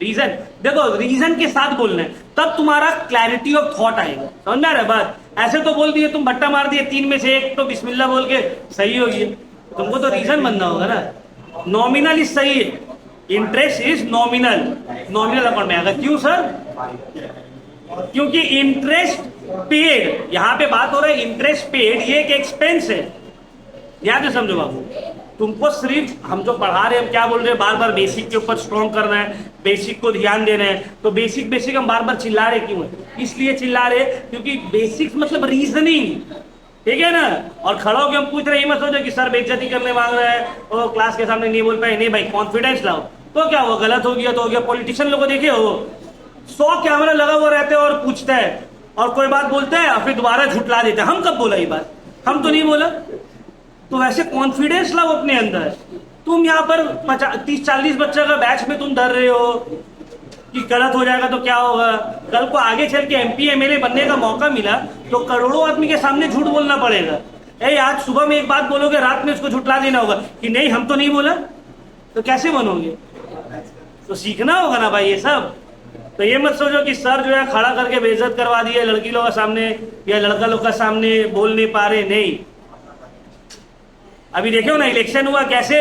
रीजन देखो, रीजन के साथ बोलना है, तब तुम्हारा क्लैरिटी ऑफ थॉट आएगा। समझ में आ रहा है बात। ऐसे तो बोल दिए तुम, भट्टा मार दिए, 3 में से 1 तो बिस्मिल्लाह बोल के सही होगी, तुमको तो रीजन बनना होगा ना। नॉमिनल इज सही है, interest is nominal, nominal account में आएगा। क्यों सर? क्योंकि इंटरेस्ट पेड, यहां पे बात हो रहा है इंटरेस्ट पेड, ये एक एक्सपेंस है, ध्यान से समझो बाबू। तुमको सिर्फ हम जो पढ़ा रहे हैं, हम क्या बोल रहे हैं, बार बार बेसिक के ऊपर स्ट्रॉन्ग करना है, बेसिक को ध्यान देना है। तो बेसिक बेसिक हम बार बार चिल्ला रहे क्यों है? इसलिए चिल्ला रहे क्योंकि बेसिक्स मतलब रीजनिंग, ठीक है ना। और खड़ा होकर हम पूछ रहे, ये मत सोचो कि सर बेइज्जती करने मांग रहा है और क्लास के सामने नहीं बोल पाए। नहीं भाई, कॉन्फिडेंस लाओ। तो क्या हुआ, गलत हो गया तो हो गया। पॉलिटिशियन लोगों को देखे हो, 100 कैमरा लगा हुआ रहते हैं और पूछता है और कोई बात बोलता है और फिर दोबारा झुटला देता है। हम कब बोला ये बात? हम तो नहीं बोला। तो वैसे कॉन्फिडेंस लाओ अपने अंदर। तुम यहाँ पर 30-40 बच्चा का बैच में तुम डर रहे हो कि गलत हो जाएगा तो क्या होगा। कल को आगे चल के MP MLA बनने का मौका मिला तो करोड़ों आदमी के सामने झूठ बोलना पड़ेगा। आज सुबह में एक बात बोलोगे, रात में उसको झुटला देना होगा कि नहीं हम तो नहीं बोला। तो कैसे बनोगे? तो सीखना होगा ना भाई ये सब। तो ये मत सोचो कि सर जो है खड़ा करके बेइज्जत करवा दिए लड़की लोग का सामने या लड़का लोग का सामने, बोल नहीं पा रहे। नहीं, अभी देखो ना इलेक्शन हुआ कैसे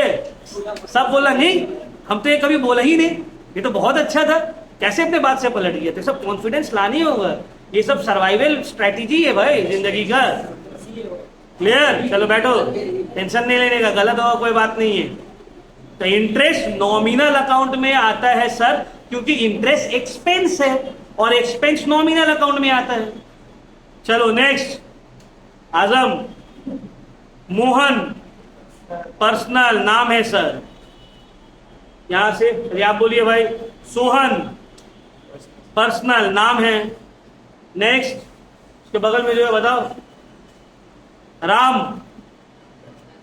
सब बोला नहीं हम तो ये कभी बोला ही नहीं, ये तो बहुत अच्छा था, कैसे अपने बात से पलट गया। तो सब कॉन्फिडेंस लानी होगा, ये सब सर्वाइवल स्ट्रेटेजी है भाई जिंदगी का। क्लियर? चलो बैठो, टेंशन नहीं लेने का, गलत होगा कोई बात नहीं है। तो इंटरेस्ट नॉमिनल अकाउंट में आता है सर, क्योंकि इंटरेस्ट एक्सपेंस है और एक्सपेंस नॉमिनल अकाउंट में आता है। चलो नेक्स्ट, आजम, मोहन पर्सनल नाम है सर, यहां से चलिए आप बोलिए भाई। सोहन पर्सनल नाम है। नेक्स्ट, उसके बगल में जो है बताओ। राम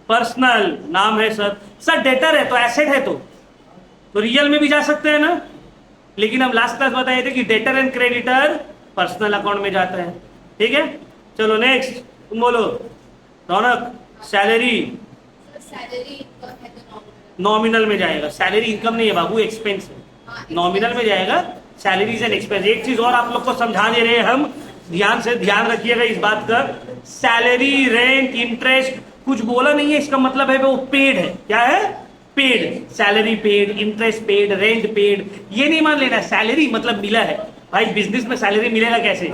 पर्सनल नाम है सर। सर डेटर है तो एसेट है, तो रियल में भी जा सकते हैं ना, लेकिन हम लास्ट क्लास बताए थे कि debtor and creditor personal account में जाता है। ठीक है, चलो नेक्स्ट तुम बोलो। रौनक, सैलरी नॉमिनल में जाएगा। सैलरी इनकम नहीं है बाबू, एक्सपेंस है, नॉमिनल में जाएगा। Salaries and expense. एक चीज और आप लोग को समझा दे रहे हैं हम, ध्यान से ध्यान रखिएगा इस बात का। सैलरी, रेंट, इंटरेस्ट कुछ बोला नहीं है, इसका मतलब है वो पेड है। क्या है? Paid. Salary paid, interest paid, rent paid, ये नहीं मान लेना सैलरी मतलब मिला है। भाई बिजनेस में सैलरी मिलेगा कैसे?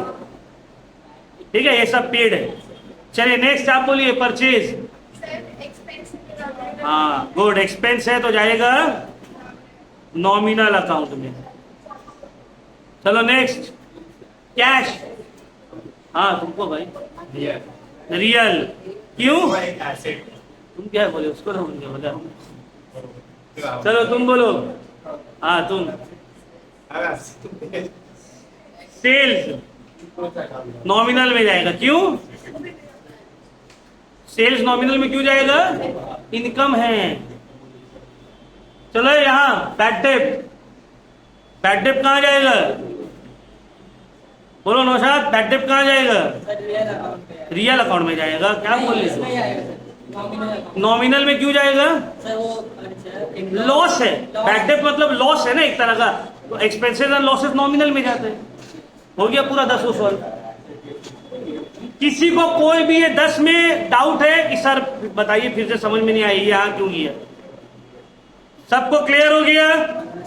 ठीक है, ये सब पेड है। चलिए नेक्स्ट आप बोलिए। परचेज, हाँ गुड, एक्सपेंस है तो जाएगा नॉमिनल अकाउंट में। चलो नेक्स्ट, कैश, हाँ तुमको भाई रियल। क्यों? तुम क्या बोले उसको तो बोला। चलो तुम बोलो। हाँ तुम। सेल्स नॉमिनल में जाएगा। क्यों? सेल्स नॉमिनल में क्यों जाएगा? इनकम है। चलो यहां बैड डेट, बैड डेट कहां जाएगा? बोलो नौशाद, बैड डेट कहां जाएगा? रियल अकाउंट में जाएगा। क्या बोल रहे हो? नॉमिनल में क्यों जाएगा? लॉस है, बैड डेट मतलब लॉस है ना एक तरह का। तो एक्सपेंसेस एंड लॉसेस नॉमिनल में जाते हैं। हो गया पूरा 10 सॉल्व। किसी को कोई भी ये 10 में डाउट है कि सर बताइए फिर से समझ में नहीं आई यहां क्यों किया? सबको क्लियर हो गया?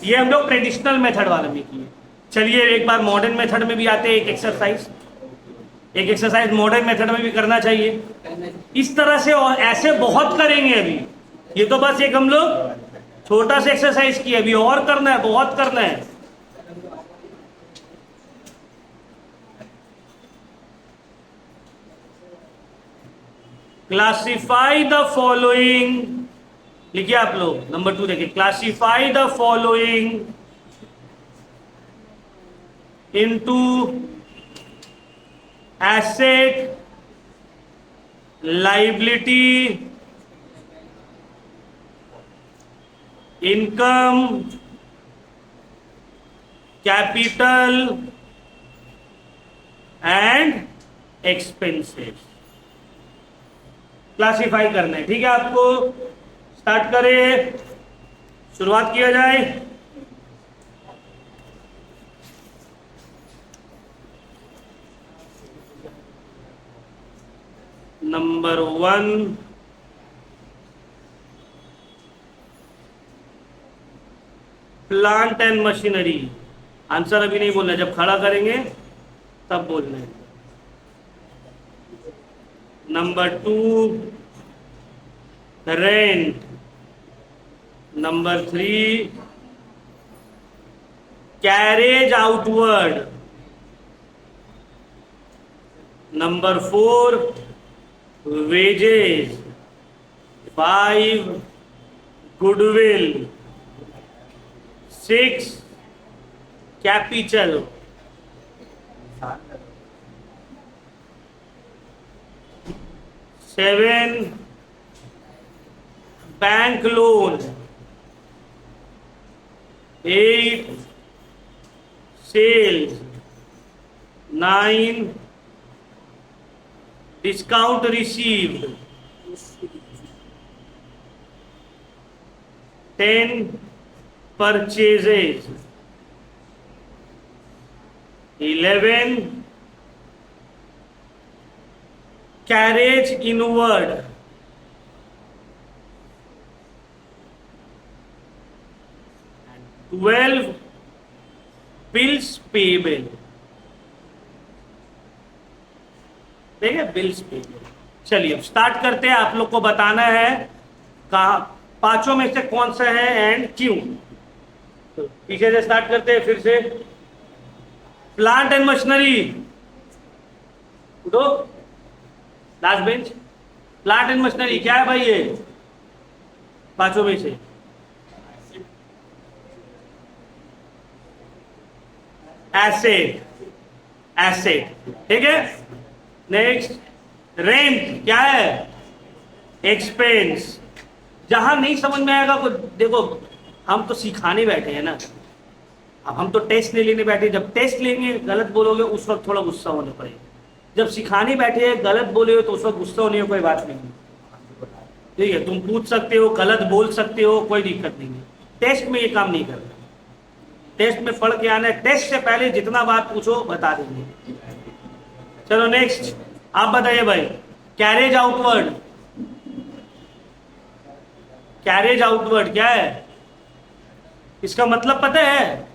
ये हम लोग ट्रेडिशनल मेथड वाले में किए। चलिए एक बार मॉडर्न मेथड में भी आते हैं। एक एक्सरसाइज मॉडर्न मेथड में भी करना चाहिए इस तरह से, और ऐसे बहुत करेंगे। अभी ये तो बस एक हम लोग छोटा सा एक्सरसाइज किया, अभी और करना है, बहुत करना है। क्लासिफाई द फॉलोइंग, लिखिए आप लोग। नंबर 2 देखिए, classify the following into asset, liability, income, capital and expenses. Classify करना है। ठीक है, आपको स्टार्ट करें, शुरुआत किया जाए। Number 1, plant and machinery. Answer अभी नहीं बोलना, जब खड़ा करेंगे तब बोलना है। Number 2, rent. Number 3, carriage outward. Number 4, wages. 5, goodwill. 6, capital. 7, bank loan. 8, sales. 9, discount received. 10, purchases. 11, carriage inward. 12, bills payable. ठीक है, बिल्स पेबल। चलिए अब स्टार्ट करते हैं। आप लोग को बताना है कहा पांचों में से कौन सा है एंड क्यों। तो पीछे से स्टार्ट करते हैं फिर से। प्लांट एंड मशीनरी, उठो, last bench. Plant and machinery क्या है भाई? ये पांचों में से एसेट, एसेट। ठीक है, नेक्स्ट रेंट क्या है? एक्सपेंस। जहां नहीं समझ में आएगा को देखो, हम तो सिखाने बैठे हैं ना, अब हम तो टेस्ट नहीं लेने बैठे। जब टेस्ट लेंगे गलत बोलोगे उस वक्त थोड़ा गुस्सा होने पड़ेगा। जब सिखाने बैठे हैं गलत बोले हो तो उस वक्त गुस्सा होने की कोई बात नहीं है। ठीक है, तुम पूछ सकते हो, गलत बोल सकते हो, कोई दिक्कत नहीं है। टेस्ट में ये काम नहीं करना। टेस्ट में पढ़ के आना है। टेस्ट से पहले जितना बात पूछो बता देंगे। चलो नेक्स्ट, आप बताइए भाई। कैरेज आउटवर्ड, कैरेज आउटवर्ड क्या है? इसका मतलब पता है?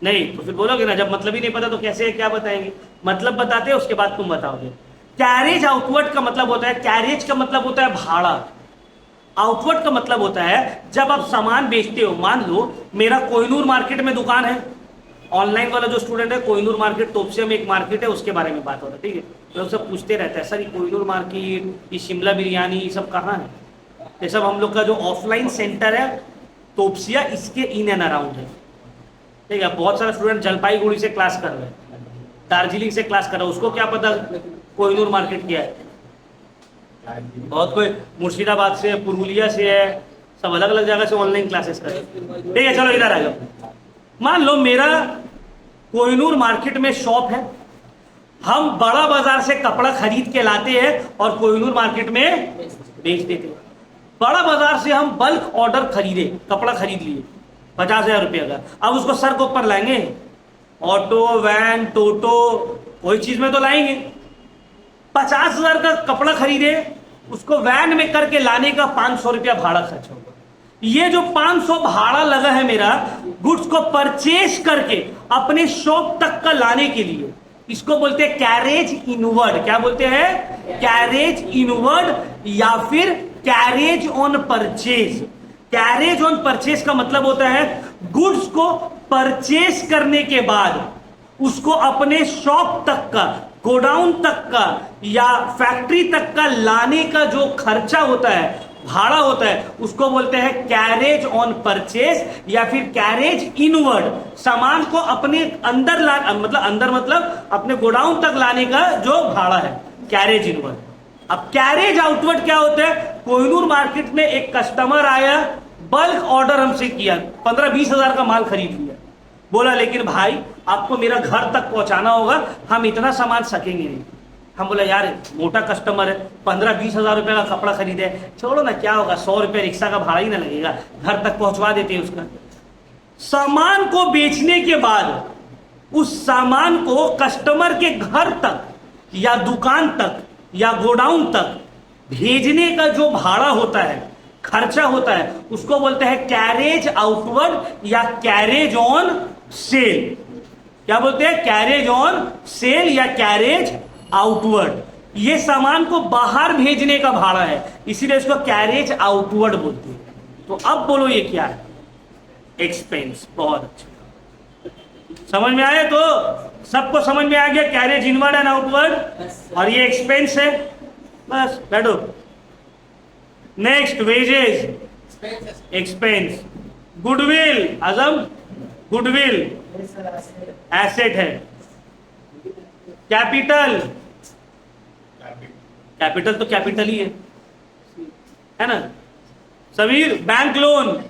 नहीं तो फिर बोलोगे ना, जब मतलब ही नहीं पता तो कैसे क्या बताएंगे? मतलब बताते हैं उसके बाद तुम बताओगे। कैरेज आउटवर्ड का मतलब होता है, कैरेज का मतलब होता है भाड़ा। आउटवर्ड का मतलब होता है जब आप सामान बेचते हो। मान लो मेरा कोहिनूर मार्केट में दुकान है। ऑनलाइन वाला जो स्टूडेंट है, कोहिनूर मार्केट तोपसिया में एक मार्केट है, उसके बारे में बात हो रहा है। ठीक है, लोग सब पूछते रहते हैं सर ये कोहिनूर मार्केट, ये शिमला बिरयानी, ये सब कहाँ है? ये सब हम लोग का जो ऑफलाइन सेंटर है तोपसिया, इसके इन एंड अराउंड है। ठीक है, बहुत सारे स्टूडेंट जलपाईगुड़ी से क्लास कर रहे हैं, दार्जिलिंग से क्लास कर रहा है, उसको क्या पता कोहिनूर मार्केट क्या है। बहुत कोई मुर्शिदाबाद से, पुरुलिया से है, सब अलग अलग जगह से ऑनलाइन क्लासेस कर रहे हैं। ठीक है, चलो इधर आ जाओ। मान लो मेरा कोहिनूर मार्केट में शॉप है, हम बड़ा बाजार से कपड़ा खरीद के लाते हैं और कोहिनूर मार्केट में बेच देते हैं। बड़ा बाजार से हम बल्क ऑर्डर खरीदे, कपड़ा खरीद लिए 50,000 रुपये का, अब उसको सर के ऊपर लाएंगे? ऑटो, वैन, टोटो, कोई चीज में तो लाएंगे। 50,000 का कपड़ा खरीदे, उसको वैन में करके लाने का 500 रुपया भाड़ा खर्च होगा। ये जो 500 भाड़ा लगा है मेरा गुड्स को परचेज करके अपने शॉप तक का लाने के लिए, इसको बोलते हैं कैरेज इनवर्ड। क्या बोलते हैं? कैरेज इनवर्ड या फिर carriage on purchase. Carriage on purchase का मतलब होता है गुड्स को परचेज करने के बाद उसको अपने शॉप तक का, गोडाउन तक का या फैक्ट्री तक का लाने का जो खर्चा होता है, भाड़ा होता है, उसको बोलते हैं कैरेज ऑन परचेज या फिर कैरेज इनवर्ड। सामान को अपने अंदर मतलब अंदर मतलब अपने गोडाउन तक लाने का जो भाड़ा है, कैरेज इनवर्ड। अब कैरेज आउटवर्ड क्या होता है? कोहिनूर मार्केट में एक कस्टमर आया, बल्क ऑर्डर हमसे किया, 15-20 हजार का माल खरीद लिया, बोला लेकिन भाई आपको मेरा घर तक पहुंचाना होगा, हम इतना सामान सकेंगे नहीं। हम बोला यार मोटा कस्टमर है, 15-20 हज़ार रुपये का कपड़ा खरीदे, छोड़ो ना क्या होगा, 100 रुपये रिक्शा का भाड़ा ही ना लगेगा, घर तक पहुंचवा देते हैं उसका। सामान को बेचने के बाद उस सामान को कस्टमर के घर तक या दुकान तक या गोडाउन तक भेजने का जो भाड़ा होता है, खर्चा होता है, उसको बोलते हैं कैरेज आउटवर्ड या कैरेज ऑन सेल। क्या बोलते हैं? कैरेज ऑन सेल या कैरेज आउटवर्ड। ये सामान को बाहर भेजने का भाड़ा है, इसीलिए इसको कैरेज आउटवर्ड बोलते हैं। तो अब बोलो ये क्या है? एक्सपेंस। बहुत अच्छा, समझ में आया? तो सबको समझ में आ गया कैरेज इनवर्ड एंड आउटवर्ड, और ये एक्सपेंस है। बस बैठो। Next, wages, expense. Goodwill, Azam, goodwill asset है। कैपिटल, कैपिटल तो कैपिटल ही है ना। Sameer, bank loan,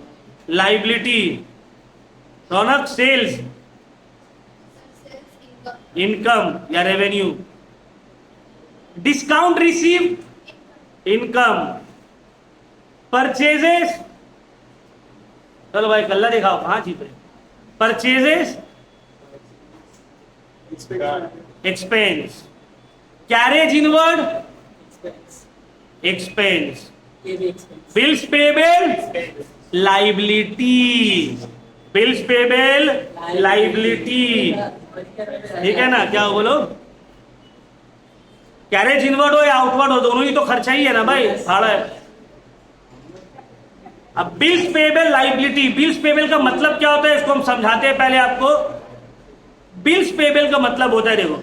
liability. Raunak, sales, income या revenue. Discount receive, income. Purchases, चलो भाई कल्ला दिखाओ कहां जीते। Purchases, expense. Carriage inward, expense. ये भी expense. Bills payable, liability. Bills payable, liability. ठीक है ना? क्या बोलो? कैरेज इनवर्ड हो या आउटवर्ड हो, दोनों ही तो खर्चा ही है ना भाई, भाड़ा है। अब bills payable, liability. Bills payable का मतलब क्या होता है, इसको हम समझाते हैं पहले आपको। बिल्स पेबल का मतलब होता है, देखो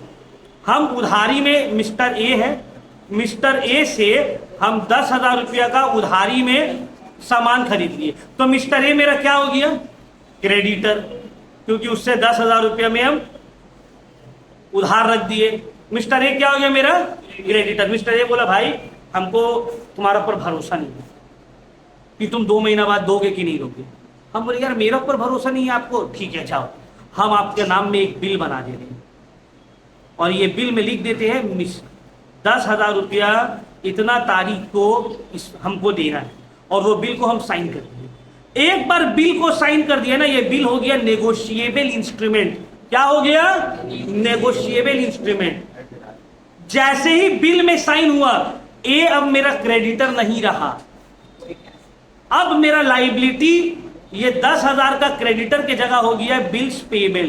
हम उधारी में, मिस्टर ए है, मिस्टर ए से हम 10,000 रुपया का उधारी में सामान खरीद लिए, तो मिस्टर ए मेरा क्या हो गया? क्रेडिटर, क्योंकि उससे 10,000 रुपया में हम उधार रख दिए। मिस्टर ए क्या हो गया मेरा? क्रेडिटर। मिस्टर ए बोला भाई हमको तुम्हारा ऊपर भरोसा नहीं है कि तुम 2 महीना बाद दोगे कि नहीं दोगे। हम बोले यार मेरा ऊपर भरोसा नहीं है आपको, ठीक है जाओ हम आपके नाम में एक बिल बना दे रहे हैं, और ये बिल में लिख देते हैं 10,000 रुपया इतना तारीख को हमको देना है, और वो बिल को हम साइन कर दिए। एक बार बिल को साइन कर दिया ना, ये बिल हो गया नेगोशिएबल इंस्ट्रूमेंट। क्या हो गया? Negotiable instrument. जैसे ही बिल में साइन हुआ, ए अब मेरा क्रेडिटर नहीं रहा, अब मेरा लाइबिलिटी ये 10,000 का क्रेडिटर की जगह हो गया बिल्स पेबल।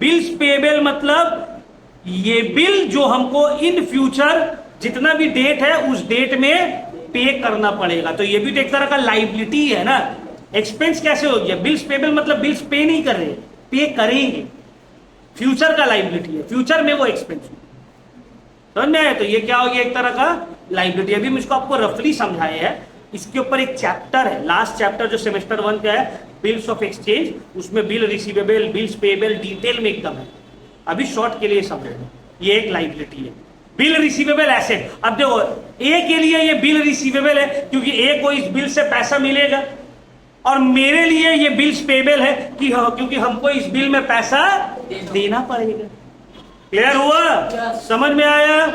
बिल्स पेबल मतलब ये बिल जो हमको इन फ्यूचर जितना भी डेट है उस डेट में पे करना पड़ेगा, तो ये भी तो एक तरह का लाइबिलिटी है ना। एक्सपेंस कैसे हो गया? बिल्स पेबल मतलब बिल्स पे नहीं कर रहे, पे करेंगे, फ्यूचर का लाइबिलिटी है, फ्यूचर में वो एक्सपेंस। समझ में आया? तो ये क्या हो गया? एक तरह का लाइबिलिटी। अभी मैं इसको आपको रफली समझाया है, इसके ऊपर एक चैप्टर है, लास्ट चैप्टर जो सेमेस्टर 1 का है, बिल्स ऑफ एक्सचेंज, उसमें bill receivable, bills payable detail में एकदम है। अभी शॉर्ट के लिए समझो, ये एक लाइबिलिटी है। Bill receivable asset. अब देखो ए के लिए ये बिल रिसीवेबल है क्योंकि ए को इस बिल से पैसा मिलेगा, और मेरे लिए ये बिल्स पेबल है कि क्योंकि हमको इस बिल में पैसा देना पड़ेगा। क्लियर हुआ? समझ में आया?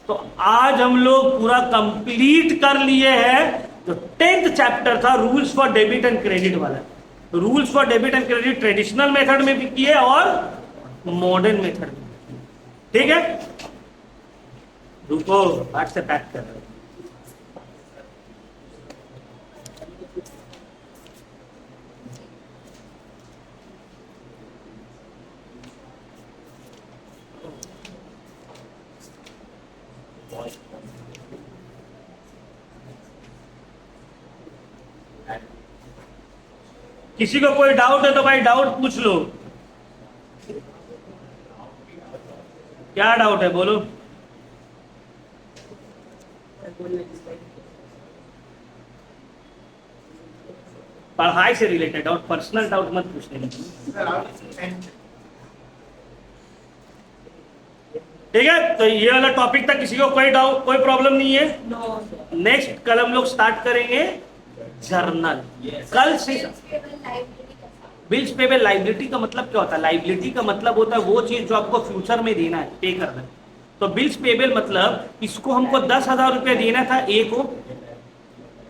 तो आज हम लोग पूरा कंप्लीट कर लिए हैं जो 10th चैप्टर था, rules for debit and credit वाला। Rules for debit and credit traditional method में भी किए और मॉडर्न मेथड में। ठीक है, रुको आज से पैक कर रहे। किसी को कोई डाउट है तो भाई डाउट पूछ लो। क्या डाउट है बोलो। पढ़ाई से रिलेटेड डाउट, पर्सनल डाउट मत पूछने। ठीक है, तो ये वाला टॉपिक था, किसी को कोई डाउट, कोई प्रॉब्लम नहीं है। नेक्स्ट कल हम लोग स्टार्ट करेंगे जर्नल। कल से बिल्स पेबल। लाइबिलिटी का मतलब क्या होता है? लाइबिलिटी का मतलब होता है वो चीज जो आपको फ्यूचर में देना है, पे करना है। तो बिल्स पेबल मतलब इसको हमको 10,000 रुपया देना था ए को,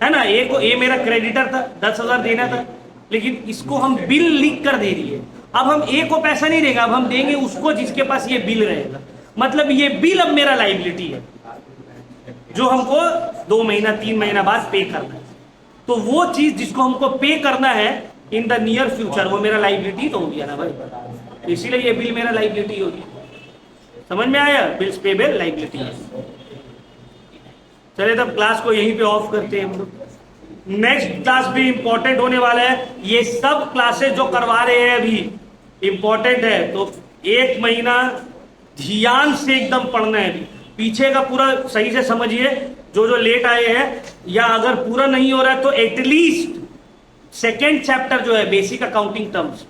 है ना, ए को, ए मेरा क्रेडिटर था, 10,000 देना था, लेकिन इसको हम बिल लिख कर दे दिए। अब हम ए को पैसा नहीं देंगे, अब हम देंगे उसको जिसके पास ये बिल रहेगा। मतलब ये बिल अब मेरा लाइबिलिटी है जो हमको 2 महीना 3 महीना बाद पे करना है। तो वो चीज जिसको हमको पे करना है इन द नियर फ्यूचर, वो मेरा लाइबिलिटी तो हो गया ना भाई, इसीलिए ये बिल मेरा लाइबिलिटी होगी। समझ में आया? बिल्स पेबल लाइबिलिटी है। चलिए तब क्लास को यहीं पे ऑफ करते हैं हम लोग। नेक्स्ट क्लास भी इंपॉर्टेंट होने वाला है। ये सब क्लासेस जो करवा रहे हैं अभी इंपॉर्टेंट है, तो 1 महीना ध्यान से एकदम पढ़ना है। अभी पीछे का पूरा सही से समझिए, जो लेट आए हैं, या अगर पूरा नहीं हो रहा है तो एटलीस्ट सेकेंड चैप्टर जो है बेसिक अकाउंटिंग टर्म्स,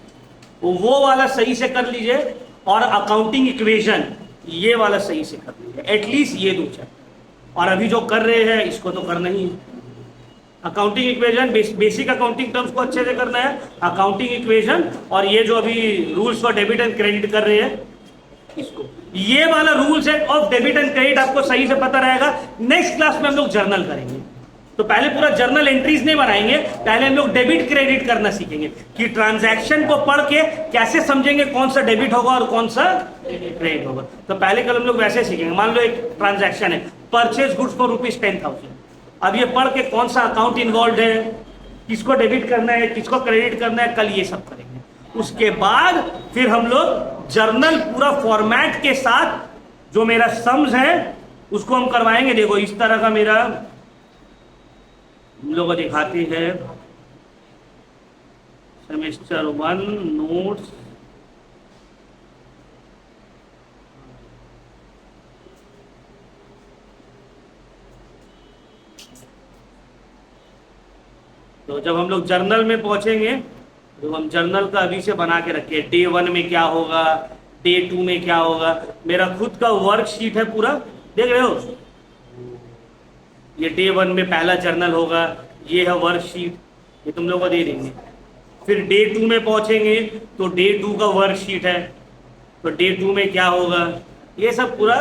वो वाला सही से कर लीजिए, और अकाउंटिंग इक्वेशन ये वाला सही से कर लीजिए, एटलीस्ट ये 2 चैप्टर। और अभी जो कर रहे हैं इसको तो करना ही है। Accounting equation, basic accounting terms को अच्छे से करना है, अकाउंटिंग इक्वेशन, और ये जो अभी rules for debit and credit कर रहे हैं इसको, ये वाला रूल्स है ऑफ डेबिट एंड क्रेडिट आपको सही से पता रहेगा। नेक्स्ट क्लास में हम लोग जर्नल करेंगे, तो पहले पूरा जर्नल एंट्रीज नहीं बनाएंगे, पहले हम लोग डेबिट क्रेडिट करना सीखेंगे कि ट्रांजैक्शन को पढ़ के कैसे समझेंगे कौन सा डेबिट होगा और कौन सा क्रेडिट होगा। तो पहले कल हम लोग वैसे सीखेंगे। मान लो एक ट्रांजैक्शन है, परचेज गुड्स फॉर ₹10,000। अब ये पढ़ के कौन सा अकाउंट इन्वॉल्व है, किसको डेबिट करना है, किसको क्रेडिट करना है, कल ये सब करेंगे। उसके बाद फिर हम लोग जर्नल पूरा फॉर्मेट के साथ जो मेरा सम्स है उसको हम करवाएंगे। देखो इस तरह का मेरा हम लोग को दिखाते हैं सेमेस्टर 1 नोट्स, तो जब हम लोग जर्नल में पहुंचेंगे तो हम जर्नल का अभी से बना के रखे, डे 1 में क्या होगा, डे 2 में क्या होगा। मेरा खुद का वर्कशीट है पूरा, देख रहे हो, ये डे 1 में पहला जर्नल होगा, ये है वर्कशीट, ये तुम लोग को दे देंगे। फिर डे 2 में पहुंचेंगे तो डे 2 का वर्कशीट है, तो डे 2 में क्या होगा, ये सब पूरा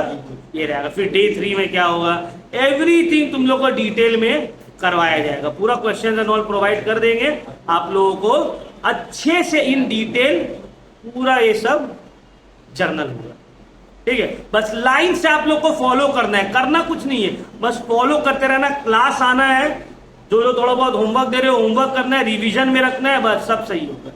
ये रहेगा। फिर डे 3 में क्या होगा, एवरीथिंग तुम लोग को डिटेल में करवाया जाएगा। पूरा क्वेश्चन एंड ऑल प्रोवाइड कर देंगे आप लोगों को अच्छे से इन डिटेल, पूरा ये सब जर्नल होगा। ठीक है, बस लाइन से आप लोग को फॉलो करना है, करना कुछ नहीं है, बस फॉलो करते रहना। क्लास आना है, जो थोड़ा बहुत होमवर्क दे रहे हो होमवर्क करना है, रिवीजन में रखना है, बस सब सही होगा।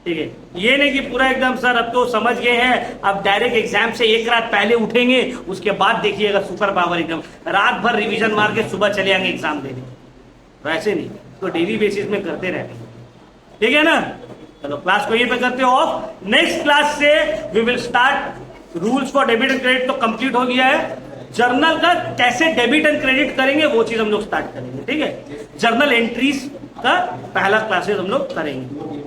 ठीक है, ये नहीं कि पूरा एकदम सर अब तो समझ गए हैं, अब डायरेक्ट एग्जाम से 1 रात पहले उठेंगे, उसके बाद देखिएगा सुपर पावर एकदम रात भर रिवीजन मार के सुबह चले आएंगे एग्जाम देने। तो ऐसे नहीं, तो डेली बेसिस में करते रहते। ठीक है ना, चलो क्लास को यहीं पे करते हो ऑफ। नेक्स्ट क्लास से we will start rules for debit and credit, तो कंप्लीट हो गया है। जर्नल का कैसे डेबिट एंड क्रेडिट करेंगे वो चीज हम लोग स्टार्ट करेंगे। ठीक है, जर्नल एंट्रीज का पहला क्लासेस हम लोग करेंगे।